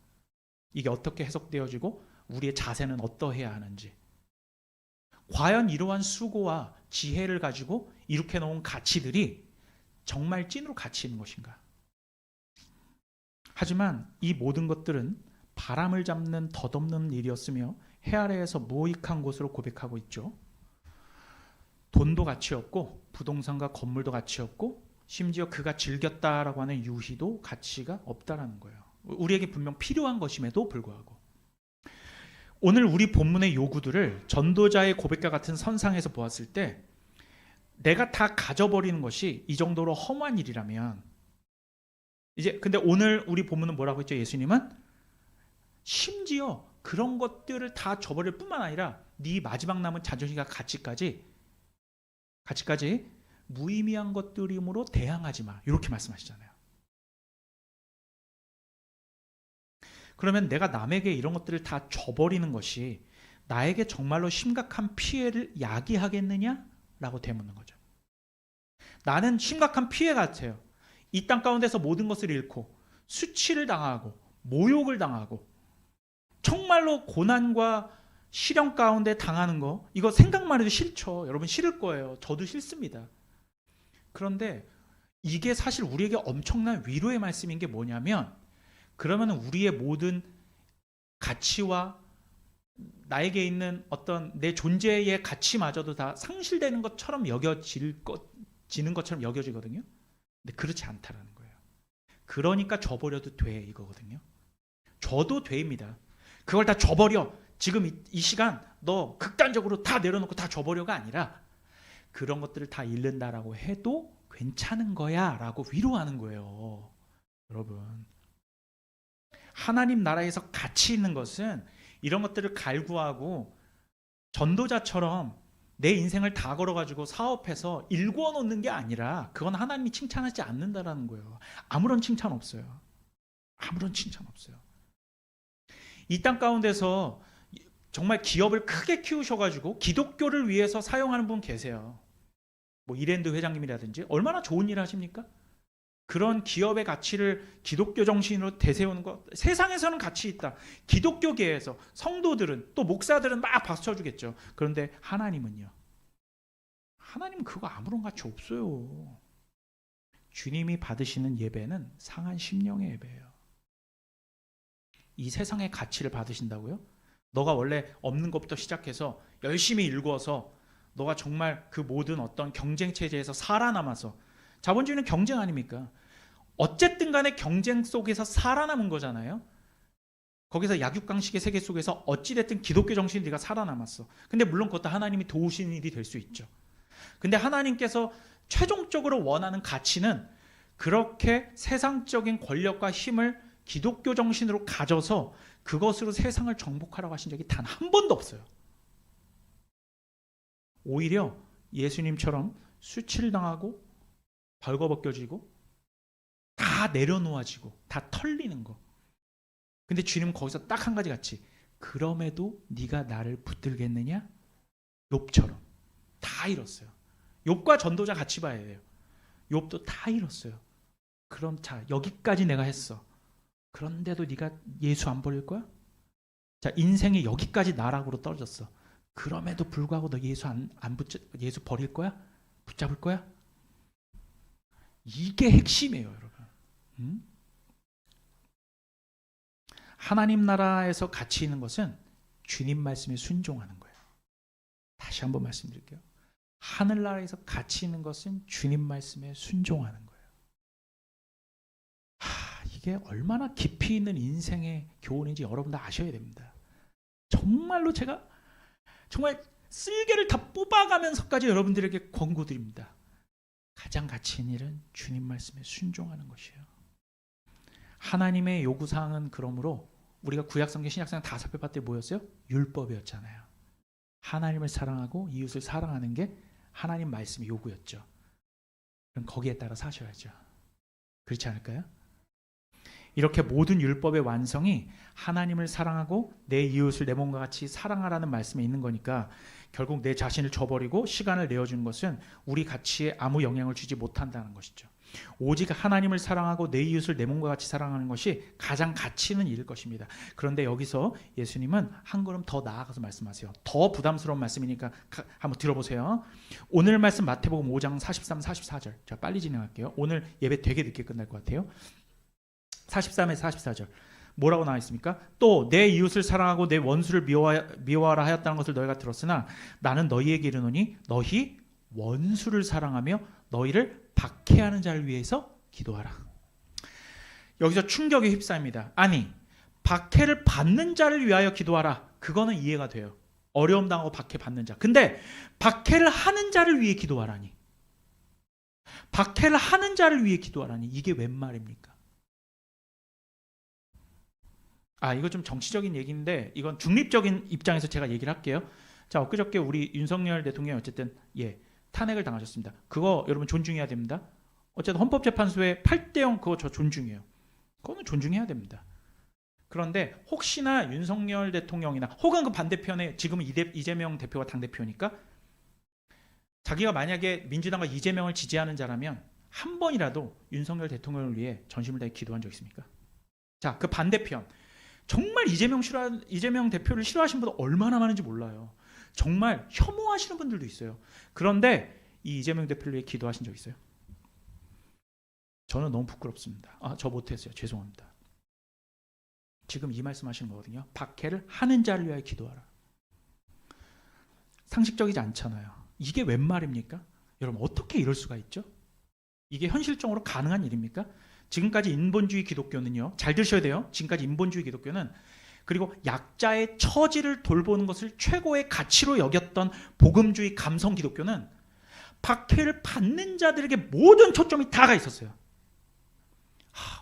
이게 어떻게 해석되어지고 우리의 자세는 어떠해야 하는지. 과연 이러한 수고와 지혜를 가지고 이렇게 놓은 가치들이 정말 찐으로 가치 있는 것인가? 하지만 이 모든 것들은 바람을 잡는 덧없는 일이었으며 해 아래에서 무익한 것으로 고백하고 있죠. 돈도 가치 없고 부동산과 건물도 가치 없고 심지어 그가 즐겼다라고 하는 유희도 가치가 없다라는 거예요. 우리에게 분명 필요한 것임에도 불구하고 오늘 우리 본문의 요구들을 전도자의 고백과 같은 선상에서 보았을 때 내가 다 가져버리는 것이 이 정도로 험한 일이라면 이제 근데 오늘 우리 본문은 뭐라고 했죠? 예수님은 심지어 그런 것들을 다 저버릴 뿐만 아니라 네 마지막 남은 자존심과 가치까지 무의미한 것들이므로 대항하지 마. 이렇게 말씀하시잖아요. 그러면 내가 남에게 이런 것들을 다 줘버리는 것이 나에게 정말로 심각한 피해를 야기하겠느냐라고 되묻는 거죠. 나는 심각한 피해 같아요. 이 땅 가운데서 모든 것을 잃고 수치를 당하고 모욕을 당하고 정말로 고난과 시련 가운데 당하는 거 이거 생각만 해도 싫죠. 여러분 싫을 거예요. 저도 싫습니다. 그런데 이게 사실 우리에게 엄청난 위로의 말씀인 게 뭐냐면 그러면 우리의 모든 가치와 나에게 있는 어떤 내 존재의 가치마저도 다 상실되는 것처럼 지는 것처럼 여겨지거든요. 근데 그렇지 않다라는 거예요. 그러니까 줘버려도 돼 이거거든요. 줘도 돼입니다. 그걸 다 줘버려. 지금 이 시간 너 극단적으로 다 내려놓고 다 줘버려가 아니라 그런 것들을 다 잃는다라고 해도 괜찮은 거야 라고 위로하는 거예요. 여러분 하나님 나라에서 가치 있는 것은 이런 것들을 갈구하고 전도자처럼 내 인생을 다 걸어가지고 사업해서 일구어 놓는 게 아니라 그건 하나님이 칭찬하지 않는다라는 거예요. 아무런 칭찬 없어요. 아무런 칭찬 없어요. 이 땅 가운데서 정말 기업을 크게 키우셔가지고 기독교를 위해서 사용하는 분 계세요. 뭐 이랜드 회장님이라든지 얼마나 좋은 일 하십니까? 그런 기업의 가치를 기독교 정신으로 대세우는 것 세상에서는 가치 있다. 기독교계에서 성도들은 또 목사들은 막 박수 쳐주겠죠. 그런데 하나님은요. 하나님은 그거 아무런 가치 없어요. 주님이 받으시는 예배는 상한 심령의 예배예요. 이 세상의 가치를 받으신다고요? 너가 원래 없는 것부터 시작해서 열심히 일구어서 너가 정말 그 모든 어떤 경쟁 체제에서 살아남아서 자본주의는 경쟁 아닙니까? 어쨌든 간에 경쟁 속에서 살아남은 거잖아요. 거기서 약육강식의 세계 속에서 어찌됐든 기독교 정신이 네가 살아남았어. 근데 물론 그것도 하나님이 도우시는 일이 될 수 있죠. 근데 하나님께서 최종적으로 원하는 가치는 그렇게 세상적인 권력과 힘을 기독교 정신으로 가져서 그것으로 세상을 정복하라고 하신 적이 단 한 번도 없어요. 오히려 예수님처럼 수치를 당하고 벌거벗겨지고 다 내려놓아지고 다 털리는 거. 근데 주님은 거기서 딱 한 가지 같이, 그럼에도 네가 나를 붙들겠느냐? 욥처럼 다 잃었어요. 욥과 전도자 같이 봐야 돼요. 욥도 다 잃었어요. 그럼 자, 여기까지 내가 했어. 그런데도 네가 예수 안 버릴 거야? 자, 인생이 여기까지 나락으로 떨어졌어. 그럼에도 불구하고 너 예수 예수 버릴 거야? 붙잡을 거야? 이게 핵심이에요, 여러분. 하나님 나라에서 가치 있는 것은 주님 말씀에 순종하는 거예요. 다시 한번 말씀드릴게요. 하늘나라에서 가치 있는 것은 주님 말씀에 순종하는 거예요. 이게 얼마나 깊이 있는 인생의 교훈인지 여러분 다 아셔야 됩니다. 정말로 제가 정말 쓸개를 다 뽑아가면서까지 여러분들에게 권고드립니다. 가장 가치 있는 일은 주님 말씀에 순종하는 것이에요. 하나님의 요구사항은 그러므로 우리가 구약성경 신약성경 다 살펴봤더니 뭐였어요? 율법이었잖아요. 하나님을 사랑하고 이웃을 사랑하는 게 하나님 말씀의 요구였죠. 그럼 거기에 따라 사셔야죠. 그렇지 않을까요? 이렇게 모든 율법의 완성이 하나님을 사랑하고 내 이웃을 내 몸과 같이 사랑하라는 말씀에 있는 거니까 결국 내 자신을 줘버리고 시간을 내어주는 것은 우리 가치에 아무 영향을 주지 못한다는 것이죠. 오직 하나님을 사랑하고 내 이웃을 내 몸과 같이 사랑하는 것이 가장 가치 있는 일일 것입니다. 그런데 여기서 예수님은 한 걸음 더 나아가서 말씀하세요. 더 부담스러운 말씀이니까 한번 들어보세요. 오늘 말씀 마태복음 5장 43, 44절. 자, 빨리 진행할게요. 오늘 예배 되게 늦게 끝날 것 같아요. 43에서 44절 뭐라고 나와 있습니까? 또 내 이웃을 사랑하고 내 원수를 미워하라 하였다는 것을 너희가 들었으나 나는 너희에게 이르노니 너희 원수를 사랑하며 너희를 박해하는 자를 위해서 기도하라. 여기서 충격에 휩싸입니다. 아니, 박해를 받는 자를 위하여 기도하라. 그거는 이해가 돼요. 어려움 당하고 박해 받는 자. 근데 박해를 하는 자를 위해 기도하라니. 박해를 하는 자를 위해 기도하라니. 이게 웬 말입니까? 이거 좀 정치적인 얘기인데 이건 중립적인 입장에서 제가 얘기를 할게요. 자, 엊그저께 우리 윤석열 대통령이 어쨌든 탄핵을 당하셨습니다. 그거 여러분 존중해야 됩니다. 어쨌든 헌법재판소의 8대0 그거 저 존중해요. 그거는 존중해야 됩니다. 그런데 혹시나 윤석열 대통령이나 혹은 그 반대편에 지금은 이재명 대표가 당대표니까 자기가 만약에 민주당과 이재명을 지지하는 자라면 한 번이라도 윤석열 대통령을 위해 전심을 다해 기도한 적 있습니까? 자, 그 반대편 정말 이재명 대표를 싫어하시는 분들 얼마나 많은지 몰라요. 정말 혐오하시는 분들도 있어요. 그런데 이 이재명 대표를 위해 기도하신 적 있어요? 저는 너무 부끄럽습니다. 저 못했어요. 죄송합니다. 지금 이 말씀하시는 거거든요. 박해를 하는 자를 위하여 기도하라. 상식적이지 않잖아요. 이게 웬 말입니까? 여러분 어떻게 이럴 수가 있죠? 이게 현실적으로 가능한 일입니까? 지금까지 인본주의 기독교는요. 잘 들으셔야 돼요. 지금까지 인본주의 기독교는 그리고 약자의 처지를 돌보는 것을 최고의 가치로 여겼던 복음주의 감성 기독교는 박해를 받는 자들에게 모든 초점이 다 가 있었어요.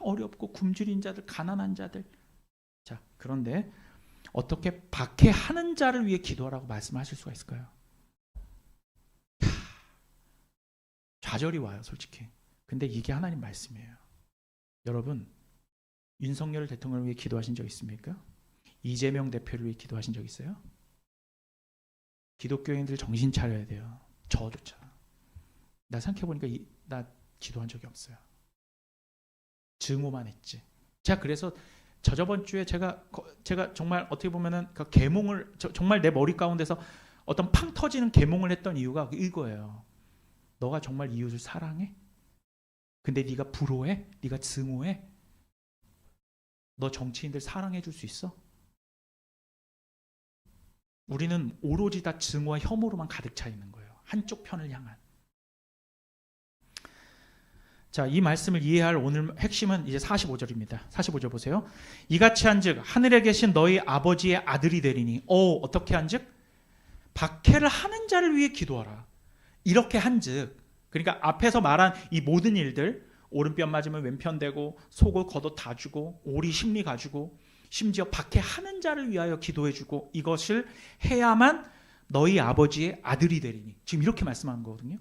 어렵고 굶주린 자들, 가난한 자들. 자, 그런데 어떻게 박해하는 자를 위해 기도하라고 말씀하실 수가 있을까요? 좌절이 와요, 솔직히. 근데 이게 하나님 말씀이에요. 여러분, 윤석열 대통령을 위해 기도하신 적 있습니까? 이재명 대표를 위해 기도하신 적 있어요? 기독교인들 정신 차려야 돼요. 저조차. 나 생각해보니까 나 기도한 적이 없어요. 증오만 했지. 자, 그래서 저번 주에 제가 정말 어떻게 보면은 그 계몽을 정말 내 머리 가운데서 어떤 팡 터지는 계몽을 했던 이유가 이거예요. 너가 정말 이웃을 사랑해? 근데 네가 불호해? 네가 증오해? 너 정치인들 사랑해 줄 수 있어? 우리는 오로지 다 증오와 혐오로만 가득 차 있는 거예요. 한쪽 편을 향한. 자, 이 말씀을 이해할 오늘 핵심은 이제 45절입니다. 45절 보세요. 이같이 한즉 하늘에 계신 너희 아버지의 아들이 되리니. 어떻게 한즉? 박해를 하는 자를 위해 기도하라. 이렇게 한즉, 그러니까 앞에서 말한 이 모든 일들, 오른편 맞으면 왼편 대고 속을 겉옷 다 주고 오리 심리 가지고 심지어 박해하는 자를 위하여 기도해주고 이것을 해야만 너희 아버지의 아들이 되리니. 지금 이렇게 말씀하는 거거든요.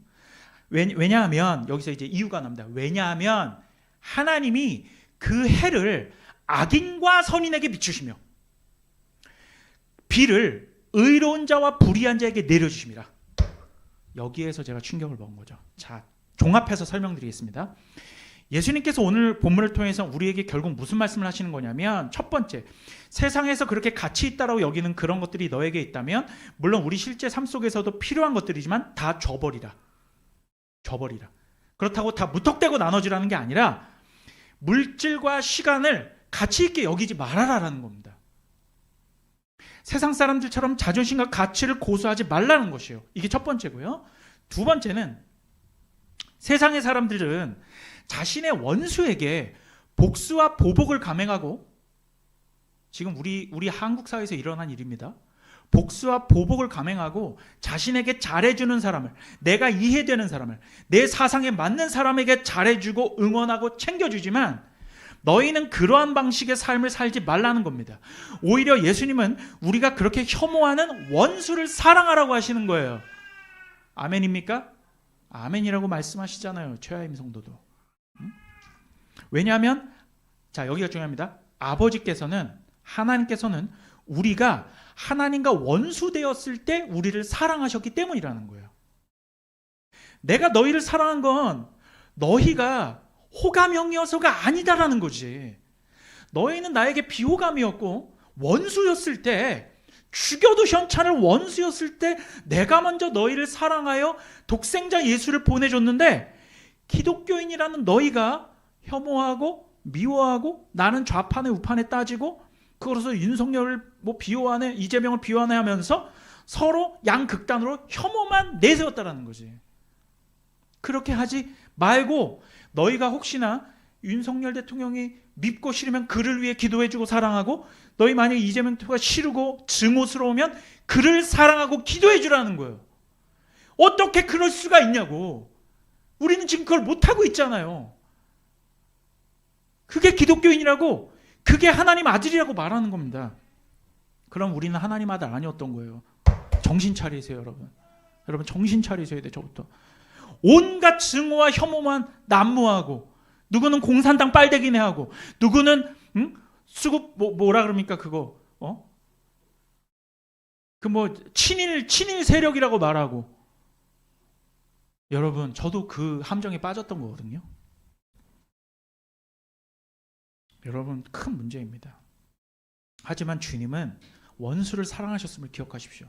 왜냐하면 여기서 이제 이유가 납니다. 왜냐하면 하나님이 그 해를 악인과 선인에게 비추시며 비를 의로운 자와 불의한 자에게 내려주심이라. 여기에서 제가 충격을 먹은 거죠. 자, 종합해서 설명드리겠습니다. 예수님께서 오늘 본문을 통해서 우리에게 결국 무슨 말씀을 하시는 거냐면, 첫 번째, 세상에서 그렇게 가치 있다라고 여기는 그런 것들이 너에게 있다면 물론 우리 실제 삶 속에서도 필요한 것들이지만 다 줘버리라. 줘버리라. 그렇다고 다 무턱대고 나눠주라는 게 아니라 물질과 시간을 가치 있게 여기지 말아라라는 겁니다. 세상 사람들처럼 자존심과 가치를 고수하지 말라는 것이에요. 이게 첫 번째고요. 두 번째는 세상의 사람들은 자신의 원수에게 복수와 보복을 감행하고, 지금 우리 한국 사회에서 일어난 일입니다. 복수와 보복을 감행하고 자신에게 잘해주는 사람을, 내가 이해되는 사람을, 내 사상에 맞는 사람에게 잘해주고 응원하고 챙겨주지만 너희는 그러한 방식의 삶을 살지 말라는 겁니다. 오히려 예수님은 우리가 그렇게 혐오하는 원수를 사랑하라고 하시는 거예요. 아멘입니까? 아멘이라고 말씀하시잖아요. 최하임 성도도. 왜냐하면 자, 여기가 중요합니다. 아버지께서는, 하나님께서는 우리가 하나님과 원수 되었을 때 우리를 사랑하셨기 때문이라는 거예요. 내가 너희를 사랑한 건 너희가 호감형이어서가 아니다라는 거지. 너희는 나에게 비호감이었고 원수였을 때, 죽여도 현찮을 원수였을 때 내가 먼저 너희를 사랑하여 독생자 예수를 보내줬는데, 기독교인이라는 너희가 혐오하고 미워하고 나는 좌판에 우판에 따지고 그걸로서 윤석열을 비호하네, 이재명을 비호하네 하면서 서로 양극단으로 혐오만 내세웠다라는 거지. 그렇게 하지 말고 너희가 혹시나 윤석열 대통령이 밉고 싫으면 그를 위해 기도해주고 사랑하고, 너희 만약에 이재명 대통령가 싫고 증오스러우면 그를 사랑하고 기도해주라는 거예요. 어떻게 그럴 수가 있냐고. 우리는 지금 그걸 못하고 있잖아요. 그게 기독교인이라고, 그게 하나님 아들이라고 말하는 겁니다. 그럼 우리는 하나님 아들 아니었던 거예요. 정신 차리세요, 여러분. 여러분 정신 차리셔야 돼요. 저부터. 온갖 증오와 혐오만 난무하고, 누구는 공산당 빨대기네 하고, 누구는 수급 뭐라 그럽니까 그거 친일 세력이라고 말하고. 여러분 저도 그 함정에 빠졌던 거거든요. 여러분 큰 문제입니다. 하지만 주님은 원수를 사랑하셨음을 기억하십시오.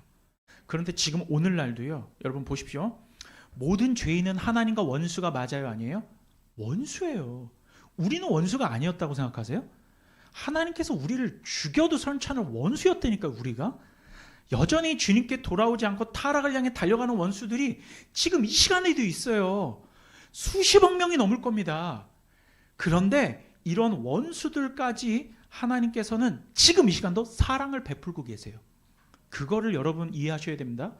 그런데 지금 오늘날도요, 여러분 보십시오. 모든 죄인은 하나님과 원수가 맞아요, 아니에요? 원수예요. 우리는 원수가 아니었다고 생각하세요? 하나님께서 우리를 죽여도 선찮을 원수였다니까. 우리가 여전히 주님께 돌아오지 않고 타락을 향해 달려가는 원수들이 지금 이 시간에도 있어요. 수십억 명이 넘을 겁니다. 그런데 이런 원수들까지 하나님께서는 지금 이 시간도 사랑을 베풀고 계세요. 그거를 여러분 이해하셔야 됩니다.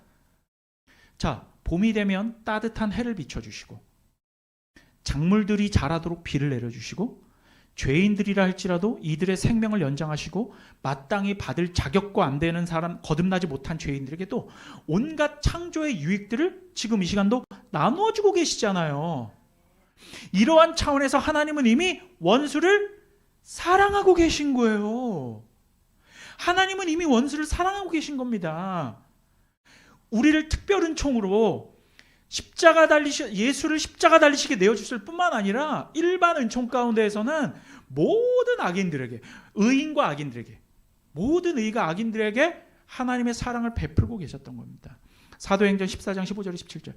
자, 봄이 되면 따뜻한 해를 비춰주시고, 작물들이 자라도록 비를 내려주시고, 죄인들이라 할지라도 이들의 생명을 연장하시고, 마땅히 받을 자격과 안 되는 사람, 거듭나지 못한 죄인들에게도 온갖 창조의 유익들을 지금 이 시간도 나누어주고 계시잖아요. 이러한 차원에서 하나님은 이미 원수를 사랑하고 계신 거예요. 하나님은 이미 원수를 사랑하고 계신 겁니다. 우리를 특별 은총으로 예수를 십자가 달리시게 내어주실 뿐만 아니라 일반 은총 가운데에서는 모든 악인들에게, 의인과 악인들에게, 모든 의가 악인들에게 하나님의 사랑을 베풀고 계셨던 겁니다. 사도행전 14장 15절 17절.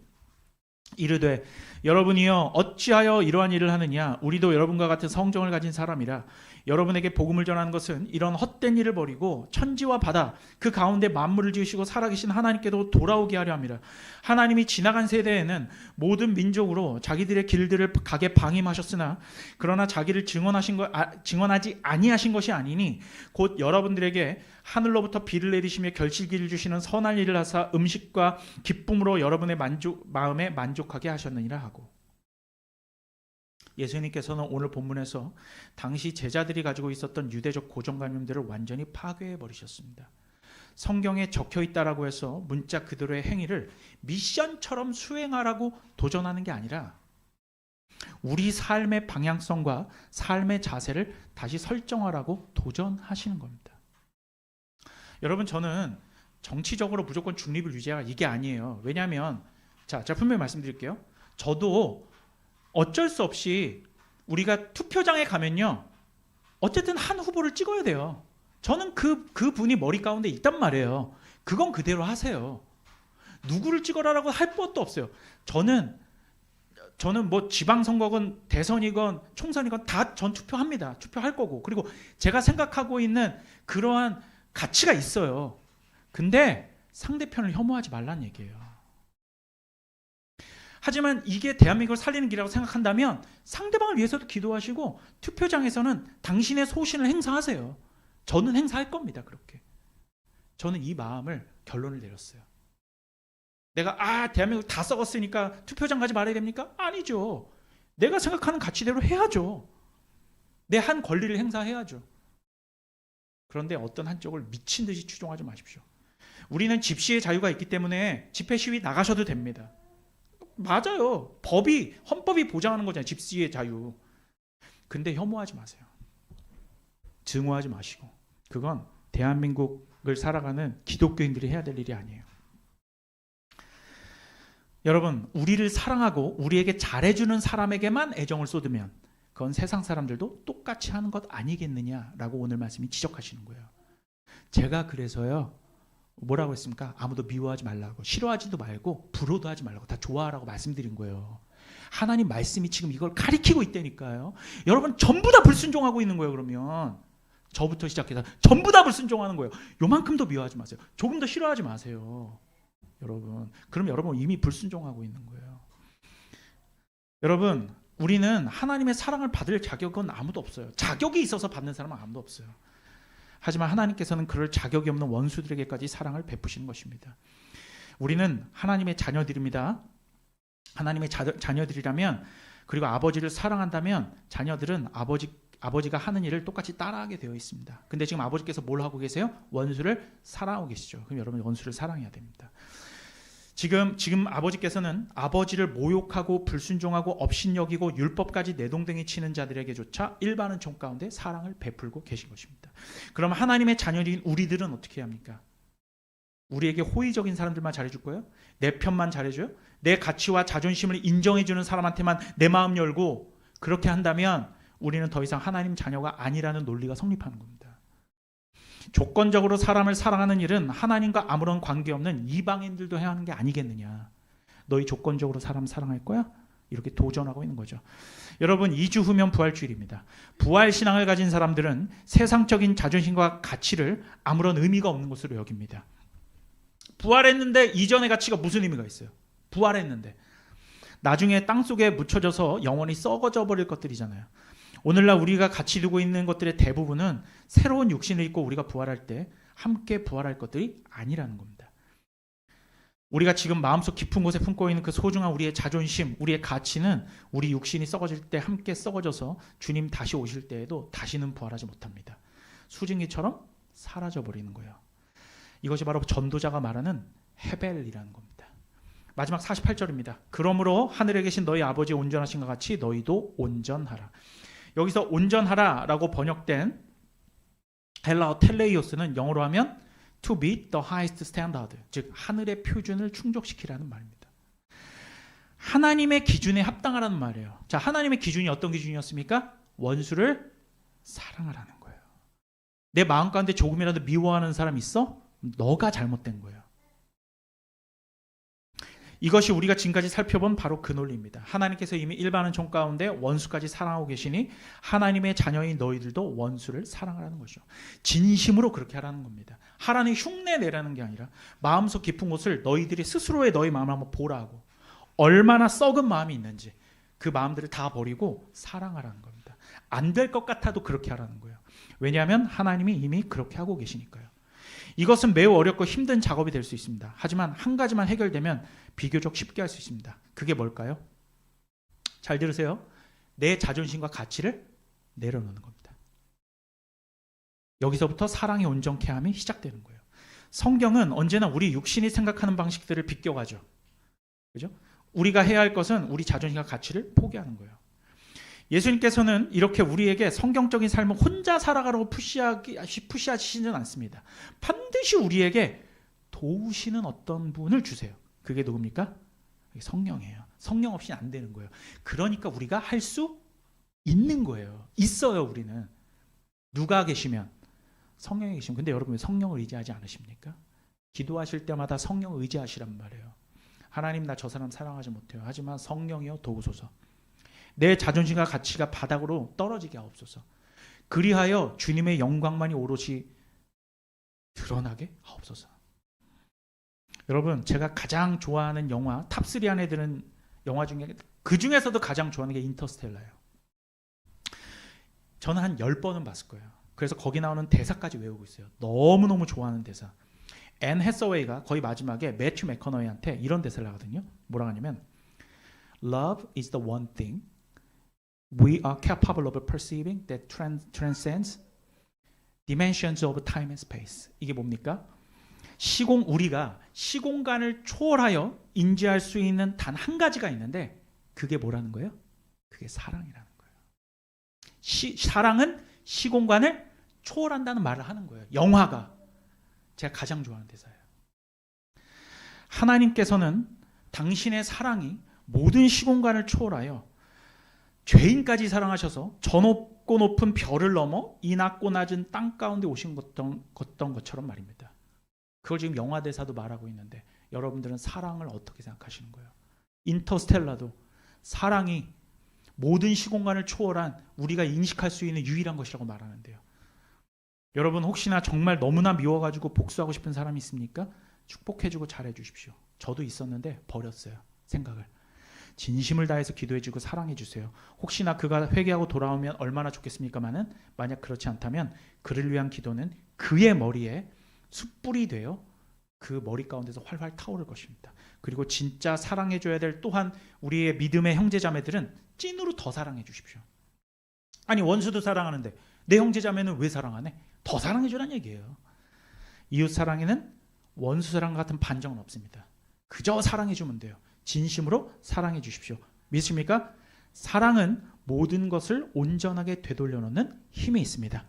이르되 여러분이여 어찌하여 이러한 일을 하느냐, 우리도 여러분과 같은 성정을 가진 사람이라. 여러분에게 복음을 전하는 것은 이런 헛된 일을 버리고 천지와 바다 그 가운데 만물을 지으시고 살아계신 하나님께도 돌아오게 하려 함이라. 하나님이 지나간 세대에는 모든 민족으로 자기들의 길들을 가게 방임하셨으나 그러나 자기를 증언하지 아니하신 것이 아니니 곧 여러분들에게 하늘로부터 비를 내리시며 결실기를 주시는 선한 일을 하사 음식과 기쁨으로 여러분의 마음에 만족하게 하셨느니라 하고. 예수님께서는 오늘 본문에서 당시 제자들이 가지고 있었던 유대적 고정관념들을 완전히 파괴해 버리셨습니다. 성경에 적혀 있다라고 해서 문자 그대로의 행위를 미션처럼 수행하라고 도전하는 게 아니라 우리 삶의 방향성과 삶의 자세를 다시 설정하라고 도전하시는 겁니다. 여러분, 저는 정치적으로 무조건 중립을 유지하라 이게 아니에요. 왜냐하면 제가 분명히 말씀드릴게요. 저도 어쩔 수 없이 우리가 투표장에 가면요, 어쨌든 한 후보를 찍어야 돼요. 저는 그 분이 머리 가운데 있단 말이에요. 그건 그대로 하세요. 누구를 찍어라라고 할 것도 없어요. 저는 뭐 지방선거건 대선이건 총선이건 다 전 투표합니다. 투표할 거고. 그리고 제가 생각하고 있는 그러한 가치가 있어요. 근데 상대편을 혐오하지 말란 얘기예요. 하지만 이게 대한민국을 살리는 길이라고 생각한다면 상대방을 위해서도 기도하시고 투표장에서는 당신의 소신을 행사하세요. 저는 행사할 겁니다. 그렇게. 저는 이 마음을 결론을 내렸어요. 내가 대한민국 다 썩었으니까 투표장 가지 말아야 됩니까? 아니죠. 내가 생각하는 가치대로 해야죠. 내 한 권리를 행사해야죠. 그런데 어떤 한쪽을 미친 듯이 추종하지 마십시오. 우리는 집시의 자유가 있기 때문에 집회 시위 나가셔도 됩니다. 맞아요. 헌법이 보장하는 거잖아요. 집시의 자유. 근데 혐오하지 마세요. 증오하지 마시고. 그건 대한민국을 살아가는 기독교인들이 해야 될 일이 아니에요. 여러분, 우리를 사랑하고 우리에게 잘해주는 사람에게만 애정을 쏟으면 그건 세상 사람들도 똑같이 하는 것 아니겠느냐라고 오늘 말씀이 지적하시는 거예요. 제가 그래서요, 뭐라고 했습니까? 아무도 미워하지 말라고, 싫어하지도 말고 부러워도 하지 말라고, 다 좋아하라고 말씀드린 거예요. 하나님 말씀이 지금 이걸 가리키고 있다니까요. 여러분 전부 다 불순종하고 있는 거예요. 그러면 저부터 시작해서 전부 다 불순종하는 거예요. 요만큼도 미워하지 마세요. 조금 더 싫어하지 마세요. 여러분, 그럼 여러분 이미 불순종하고 있는 거예요. 여러분, 우리는 하나님의 사랑을 받을 자격은 아무도 없어요. 자격이 있어서 받는 사람은 아무도 없어요. 하지만 하나님께서는 그럴 자격이 없는 원수들에게까지 사랑을 베푸시는 것입니다. 우리는 하나님의 자녀들입니다. 하나님의 자녀들이라면, 그리고 아버지를 사랑한다면 자녀들은 아버지가 하는 일을 똑같이 따라하게 되어 있습니다. 근데 지금 아버지께서 뭘 하고 계세요? 원수를 사랑하고 계시죠. 그럼 여러분 원수를 사랑해야 됩니다. 지금 아버지께서는 아버지를 모욕하고 불순종하고 업신여기고 율법까지 내동댕이 치는 자들에게조차 일반은 종 가운데 사랑을 베풀고 계신 것입니다. 그럼 하나님의 자녀인 우리들은 어떻게 해야 합니까? 우리에게 호의적인 사람들만 잘해줄 거예요? 내 편만 잘해줘요? 내 가치와 자존심을 인정해주는 사람한테만 내 마음 열고 그렇게 한다면 우리는 더 이상 하나님 자녀가 아니라는 논리가 성립하는 겁니다. 조건적으로 사람을 사랑하는 일은 하나님과 아무런 관계없는 이방인들도 해야 하는 게 아니겠느냐. 너희 조건적으로 사람 사랑할 거야? 이렇게 도전하고 있는 거죠. 여러분, 2주 후면 부활주일입니다. 부활신앙을 가진 사람들은 세상적인 자존심과 가치를 아무런 의미가 없는 것으로 여깁니다. 부활했는데 이전의 가치가 무슨 의미가 있어요? 부활했는데. 나중에 땅속에 묻혀져서 영원히 썩어져 버릴 것들이잖아요. 오늘날 우리가 같이 두고 있는 것들의 대부분은 새로운 육신을 입고 우리가 부활할 때 함께 부활할 것들이 아니라는 겁니다. 우리가 지금 마음속 깊은 곳에 품고 있는 그 소중한 우리의 자존심, 우리의 가치는 우리 육신이 썩어질 때 함께 썩어져서 주님 다시 오실 때에도 다시는 부활하지 못합니다. 수증기처럼 사라져버리는 거예요. 이것이 바로 전도자가 말하는 헤벨이라는 겁니다. 마지막 48절입니다. 그러므로 하늘에 계신 너희 아버지 온전하신 것 같이 너희도 온전하라. 여기서 온전하라라고 번역된 헬라어 텔레이오스는 영어로 하면 to meet the highest standard, 즉 하늘의 표준을 충족시키라는 말입니다. 하나님의 기준에 합당하라는 말이에요. 자, 하나님의 기준이 어떤 기준이었습니까? 원수를 사랑하라는 거예요. 내 마음 가운데 조금이라도 미워하는 사람 있어? 너가 잘못된 거예요. 이것이 우리가 지금까지 살펴본 바로 그 논리입니다. 하나님께서 이미 일반은 종 가운데 원수까지 사랑하고 계시니 하나님의 자녀인 너희들도 원수를 사랑하라는 것이죠. 진심으로 그렇게 하라는 겁니다. 하라는 흉내 내라는 게 아니라 마음속 깊은 곳을 너희들이 스스로의 너희 마음을 한번 보라고, 얼마나 썩은 마음이 있는지 그 마음들을 다 버리고 사랑하라는 겁니다. 안 될 것 같아도 그렇게 하라는 거예요. 왜냐하면 하나님이 이미 그렇게 하고 계시니까요. 이것은 매우 어렵고 힘든 작업이 될 수 있습니다. 하지만 한 가지만 해결되면 비교적 쉽게 할 수 있습니다. 그게 뭘까요? 잘 들으세요. 내 자존심과 가치를 내려놓는 겁니다. 여기서부터 사랑의 온전케 함이 시작되는 거예요. 성경은 언제나 우리 육신이 생각하는 방식들을 비껴가죠. 그죠? 우리가 해야 할 것은 우리 자존심과 가치를 포기하는 거예요. 예수님께서는 이렇게 우리에게 성경적인 삶을 혼자 살아가라고 푸시하시지는 않습니다. 반드시 우리에게 도우시는 어떤 분을 주세요. 그게 누굽니까? 성령이에요. 성령 없이는 안 되는 거예요. 그러니까 우리가 할 수 있는 거예요. 있어요, 우리는. 누가 계시면? 성령이 계시면. 근데 여러분 왜 성령을 의지하지 않으십니까? 기도하실 때마다 성령을 의지하시란 말이에요. 하나님, 나 저 사람 사랑하지 못해요. 하지만 성령이여 도우소서. 내 자존심과 가치가 바닥으로 떨어지게 하옵소서. 그리하여 주님의 영광만이 오롯이 드러나게 하옵소서. 여러분, 제가 가장 좋아하는 영화, 탑3 안에 드는 영화 중에 그 중에서도 가장 좋아하는 게 인터스텔라예요. 저는 한 10번은 봤을 거예요. 그래서 거기 나오는 대사까지 외우고 있어요. 너무너무 좋아하는 대사. 앤 해서웨이가 거의 마지막에 매튜 맥커너이한테 이런 대사를 하거든요. 뭐라고 하냐면 Love is the one thing we are capable of perceiving that transcends dimensions of time and space. 이게 뭡니까? 우리가 시공간을 초월하여 인지할 수 있는 단 한 가지가 있는데 그게 뭐라는 거예요? 그게 사랑이라는 거예요. 사랑은 시공간을 초월한다는 말을 하는 거예요. 영화가 제가 가장 좋아하는 대사예요. 하나님께서는 당신의 사랑이 모든 시공간을 초월하여 죄인까지 사랑하셔서 저 높고 높은 별을 넘어 이 낮고 낮은 땅 가운데 오신 것처럼 말입니다. 그걸 지금 영화 대사도 말하고 있는데 여러분들은 사랑을 어떻게 생각하시는 거예요? 인터스텔라도 사랑이 모든 시공간을 초월한 우리가 인식할 수 있는 유일한 것이라고 말하는데요. 여러분 혹시나 정말 너무나 미워가지고 복수하고 싶은 사람이 있습니까? 축복해주고 잘해주십시오. 저도 있었는데 버렸어요. 생각을. 진심을 다해서 기도해주고 사랑해주세요. 혹시나 그가 회개하고 돌아오면 얼마나 좋겠습니까마는 만약 그렇지 않다면 그를 위한 기도는 그의 머리에 숯불이 되어 그 머리 가운데서 활활 타오를 것입니다. 그리고 진짜 사랑해줘야 될 또한 우리의 믿음의 형제자매들은 찐으로 더 사랑해 주십시오. 아니 원수도 사랑하는데 내 형제자매는 왜 사랑하네? 더 사랑해주란 얘기예요. 이웃사랑에는 원수사랑 같은 반정은 없습니다. 그저 사랑해주면 돼요. 진심으로 사랑해 주십시오. 믿으십니까? 사랑은 모든 것을 온전하게 되돌려 놓는 힘이 있습니다.